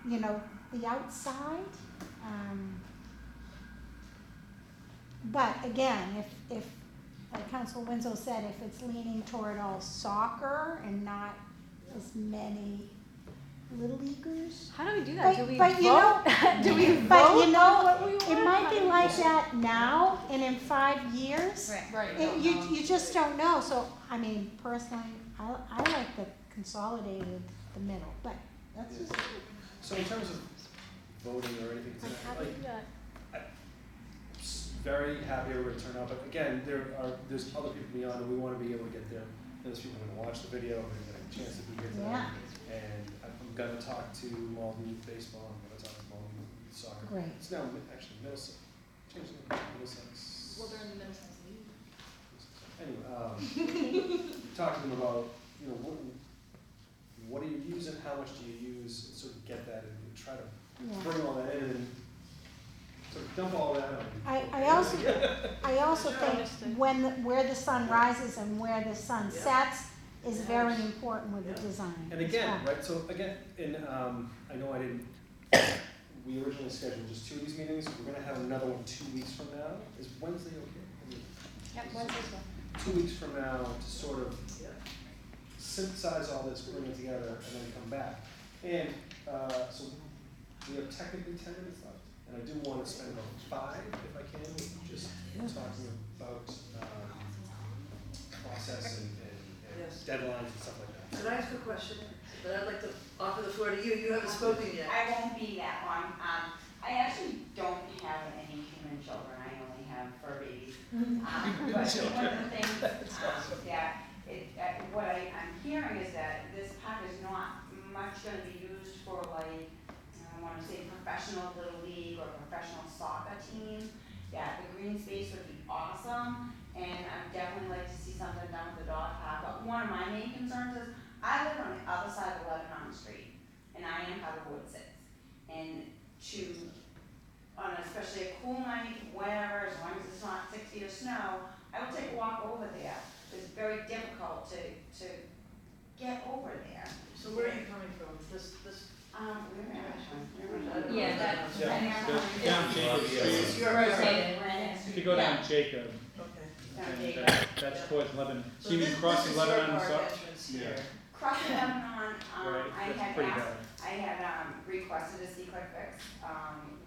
you know, the outside, but again, if, like Councilor Winslow said, if it's leaning toward all soccer and not as many little leaguers. How do we do that? Do we But you vote? know, Do we but vote you know, on what we it want? might How be do we like vote? that now, and in 5 years, Right. you just don't know. So, I mean, personally, I like the consolidated, the middle, but that's just. So in terms of voting or anything tonight, How do we do that? very happy we're gonna turn out, but again, there's other people beyond, and we wanna be able to get there. There's people who watch the video, who are gonna get a chance to be here tonight. And I'm gonna talk to Malden Youth Baseball, I'm gonna talk to Malden Youth Soccer. Great. It's now actually Middlesex, changed it to Middlesex. Well, they're in the Middlesex League. Anyway, talk to them about, you know, what do you use and how much do you use, and sort of get that and try to bring all that in and sort of dump all that on. I also think where the sun rises and where the sun sets is very important with the design. And again, right, so again, I know I didn't, we originally scheduled just 2 of these meetings, we're gonna have another one 2 weeks from now. Is Wednesday okay? Yep, Wednesday's well. 2 weeks from now to sort of synthesize all this, bring it together, and then come back. And so we have technically 10 minutes left, and I do want to spend about 5, if I can, just talking about process and deadlines and stuff like that. Could I ask a question? But I'd like to offer the floor to you. You haven't spoken yet. I won't be that long. I actually don't have any human children. I only have fur babies. But one of the things what I'm hearing is that this park is not much going to be used for, like, I want to say professional little league or professional soccer team. That the green space would be awesome, and I'd definitely like to see something done with the dog park. But one of my main concerns is I live on the other side of 11 Street, and I am how the wood sits. And on especially a cool night, whenever, as long as it's not 6 feet of snow, I will take a walk over there. It's very difficult to get over there. So where are you coming from? This. Yeah, that's Down Jacob Street. rotated. If you go down Jacob, Okay. and that's towards Lebanon, so you mean crossing Lebanon and stuff? Yeah. Crossing Lebanon, Right, I that's had pretty asked, bad. I had requested a secret fix,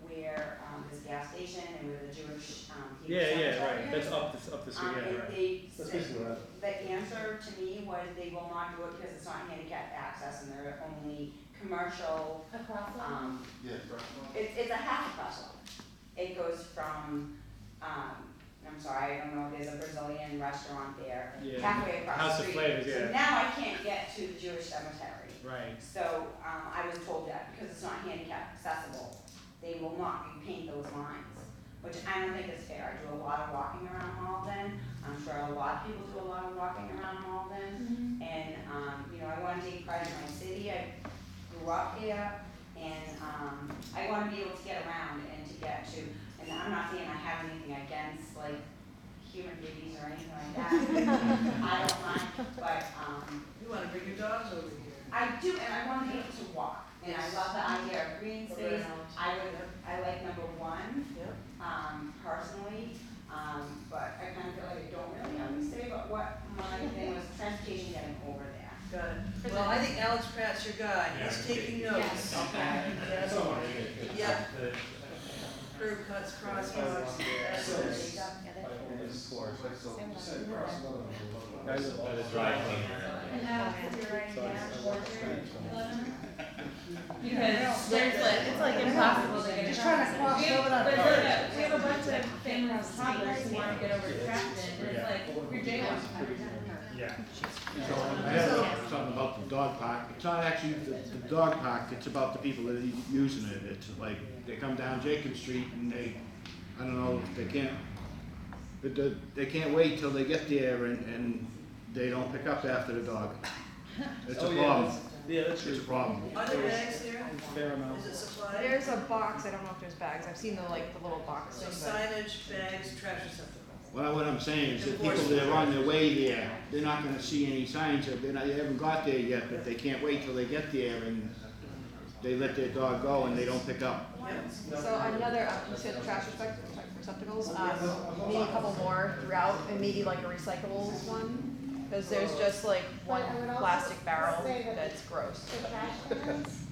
where there's a gas station and where the Jewish Yeah, right, that's up the street, yeah, and right. they That's said, basically right. the answer to me was they will not do it because it's not handicap access and they're only commercial. Across It's a half crosswalk. It goes from, I'm sorry, I don't know, there's a Brazilian restaurant there, Yeah. halfway across House the of street. Flavors, So yeah. now I can't get to the Jewish cemetery. Right. So, I was told that because it's not handicap accessible, they will not repaint those lines, which I don't think is fair. I do a lot of walking around Malden. I'm sure a lot of people do a lot of walking around Malden. And, you know, I want to take pride in my city. I grew up here, and I want to be able to get around and to get to, and I'm not saying I have anything against, like, human babies or anything like that. I don't mind, but, You want to bring your dogs over here? I do, and I want to be able to walk, and I love the idea of green space. I like number 1, personally, but I kind of feel like I don't really have any say, but what my thing was transportation getting over there. Got it. Well, I think Alex Pratt's your guy. He's taking notes. Yes. Yeah. Curb cuts, crosswalks. I live by the Dry driveway. Because there's like, it's like impossible to get Just across. trying to cross We have- over that but road. we have a bunch of families toddlers who wanna get over to Trafton, and it's like, you're jaywalking every time. Yeah. So I have something about the dog park. It's not actually the dog park, it's about the people that are using it. It's like, they come down Jacob Street and they, I don't know, they can't wait till they get there and they don't pick up after the dog. It's a problem. Yeah, that's It's a problem. Are there bags there? Fair amount. Is it supplied? There's a box, I don't know if there's bags, I've seen the little box So thing, but. signage, bags, trash receptacles. Well, what I'm saying is that people that are on their way there, they're not gonna see any signs of, they haven't got there yet, but they can't wait till they get there and they let their dog go and they don't pick up. So another option to trash receptacles, maybe a couple more throughout, and maybe like a recyclables one, because there's just like one But I would also plastic barrel say that that's gross. The trash cans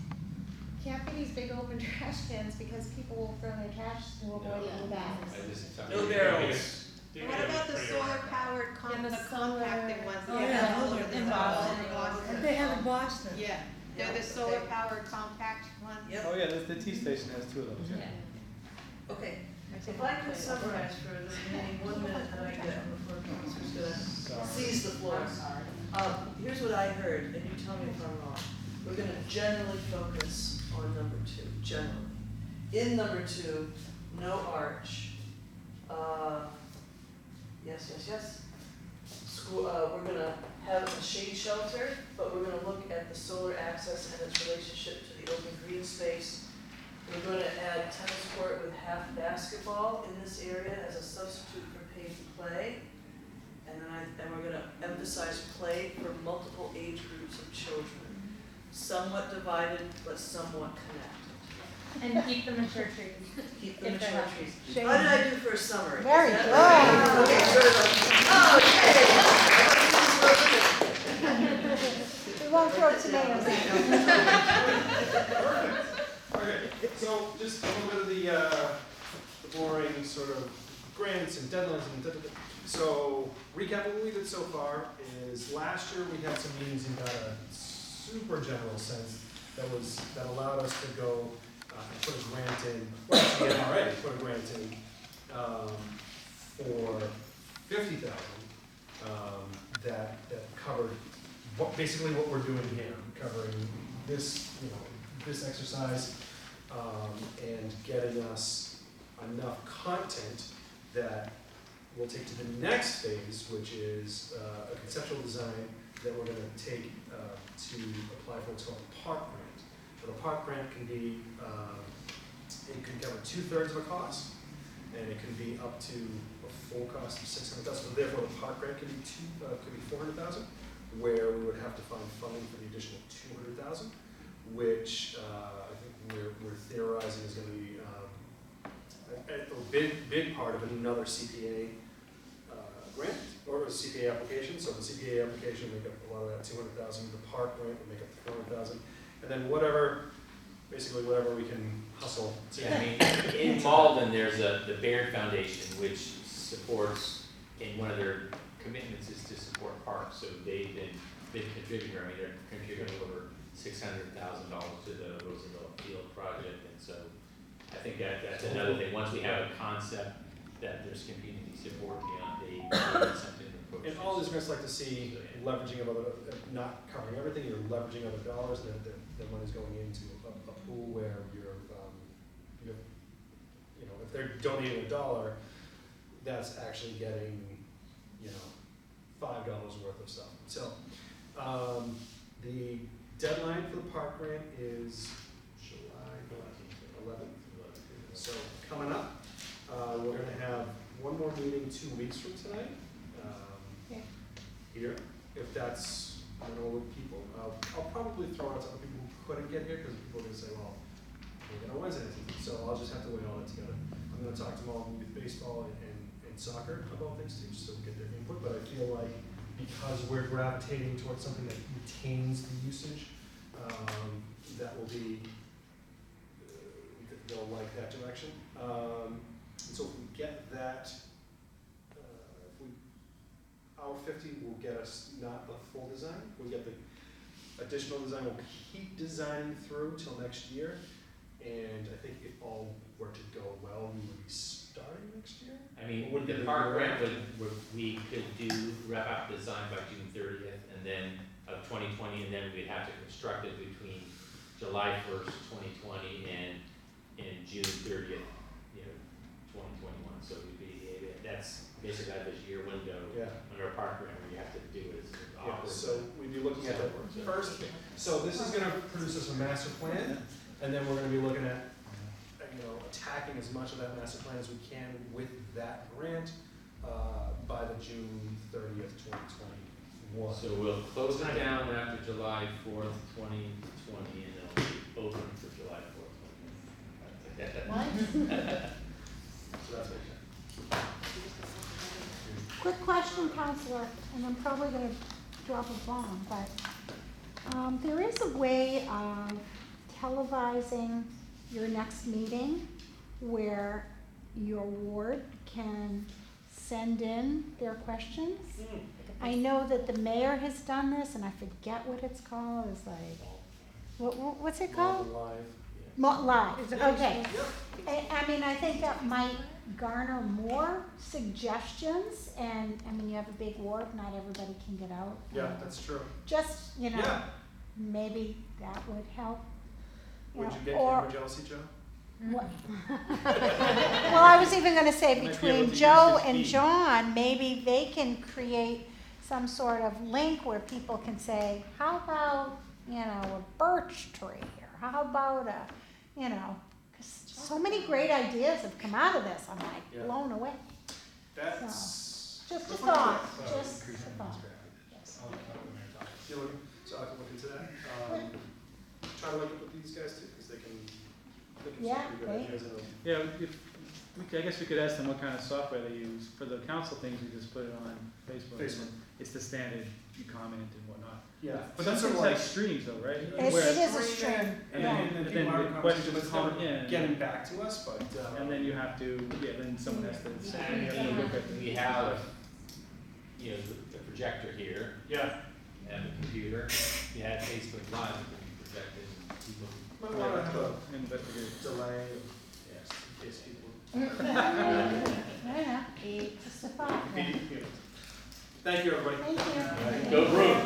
can't be these big open trash cans because people will throw their trash to avoid the bags. No barrels. What about the solar powered the compacting ones? Oh, yeah, those are in Boston. Boston. They have in Boston. Yeah, they're the solar powered compact ones. Yep. Oh, yeah, the T station has two of those, yeah. Okay, if I could summarize for this meeting, 1 minute that I get before Councilor's gonna seize the floor. Here's what I heard, and you tell me if I'm wrong. We're gonna generally focus on number 2, generally. In number 2, no arch. Yes. School, we're gonna have a shade shelter, but we're gonna look at the solar access and its relationship to the open green space. We're gonna add tennis court with half basketball in this area as a substitute for paved play. And we're gonna emphasize play for multiple age groups of children. Somewhat divided, but somewhat connected. And keep the mature trees. Keep the If they're mature healthy. trees. How did I do for a summary? Very Is good. that okay? Oh, yay! We won't throw tomatoes at Okay, so just a little bit of the boring sort of grants and deadlines and So recap what we did so far is last year we had some meetings in a super general sense that allowed us to go and put a grant in, well actually we had already put a grant in for $50,000 that covered basically what we're doing here, covering this, this exercise, and getting us enough content that we'll take to the next phase, which is a conceptual design that we're going to take to apply for what's called a park grant. But a park grant can be, it can cover 2/3 of a cost, and it can be up to a full cost of $600,000. So therefore, the park grant could be $400,000, where we would have to find funding for the additional $200,000, which I think we're theorizing is going to be a big part of another CPA grant or a CPA application. So the CPA application would make up a lot of that $200,000. The park grant would make up the $400,000, and then basically whatever we can hustle. Yeah, I mean, in Malden, there's the Baird Foundation, which supports, and one of their commitments is to support parks. So they've been contributing. I mean, they're contributing over $600,000 to the Roosevelt Field project, and so I think that's another thing. Once we have a concept that there's community support beyond, they need something to approach. And all these grants like to see leveraging of other, not covering everything, you're leveraging other dollars, that money's going into a pool where if they're donating $1, that's actually getting, $5 worth of stuff. So, the deadline for the park grant is July 11th. So coming up, we're going to have one more meeting 2 weeks from tonight. Here, if that's with people. I'll probably throw out some people who couldn't get here because people are going to say, well, we're going to Wednesday. So I'll just have to weigh all that together. I'm going to talk to Malden youth baseball and soccer about things too, just so we get their input. But I feel like because we're gravitating towards something that retains the usage, that will be, they'll like that direction. And so if we get that, our 50 will get us not the full design. We get the additional design. We'll keep designing through till next year. And I think if all were to go well, we would be starting next year. I mean, with the park grant, we could wrap up design by June 30th, and then of 2020, and then we'd have to construct it between July 1st, 2020, and June 30th, 2021. So we'd be that's basically this year window under a park grant where you have to do it. So we'd be looking at the first. So this is going to produce us a master plan, and then we're going to be looking at attacking as much of that master plan as we can with that grant. by the June 30th, 2021. So we'll close it down after July 4th, 2020, and it'll be open for July 4th. So that's what it Quick question, Counselor, and I'm probably gonna drop a bomb, but, there is a way of televising your next meeting where your ward can send in their questions. I know that the mayor has done this, and I forget what it's called, it's like, what's it called? Live, okay. I mean, I think that might garner more suggestions, and, I mean, you have a big ward, not everybody can get out. Yeah, that's true. Just, you know, Yeah. maybe that would help. Would you get or- camera jealousy, Joe? What? Well, I was even gonna say Might be able between to Joe use his and feed. John, maybe they can create some sort of link where people can say, how about, you know, a birch tree, or how about a, you know, 'cause so many great ideas have come out of this, I'm like Yeah. blown away. That's. Just a that's thought, fine. just a thought. Yes. So I can look into that. Try to look up with these guys too, because they can Yeah, some pretty good they- ideas. And Yeah, I guess we could ask them what kind of software they use. For the council things, we just put it on Facebook. Facebook. It's the standard, you comment and whatnot. yeah. But That's some sort things of have streams though, right? It Where- is a stream, And yeah. then, and then the questions come in. Getting back to us, but. And then you have to, yeah, then someone has to say, you have to look at the. We have, you know, the projector here, Yeah. and the computer. You had Facebook Live, it can be projected, and people. Might want to have a Investigate. delay, yes, in case people. I know, just a thought. Thank you, everybody. Thank you. Go Broom.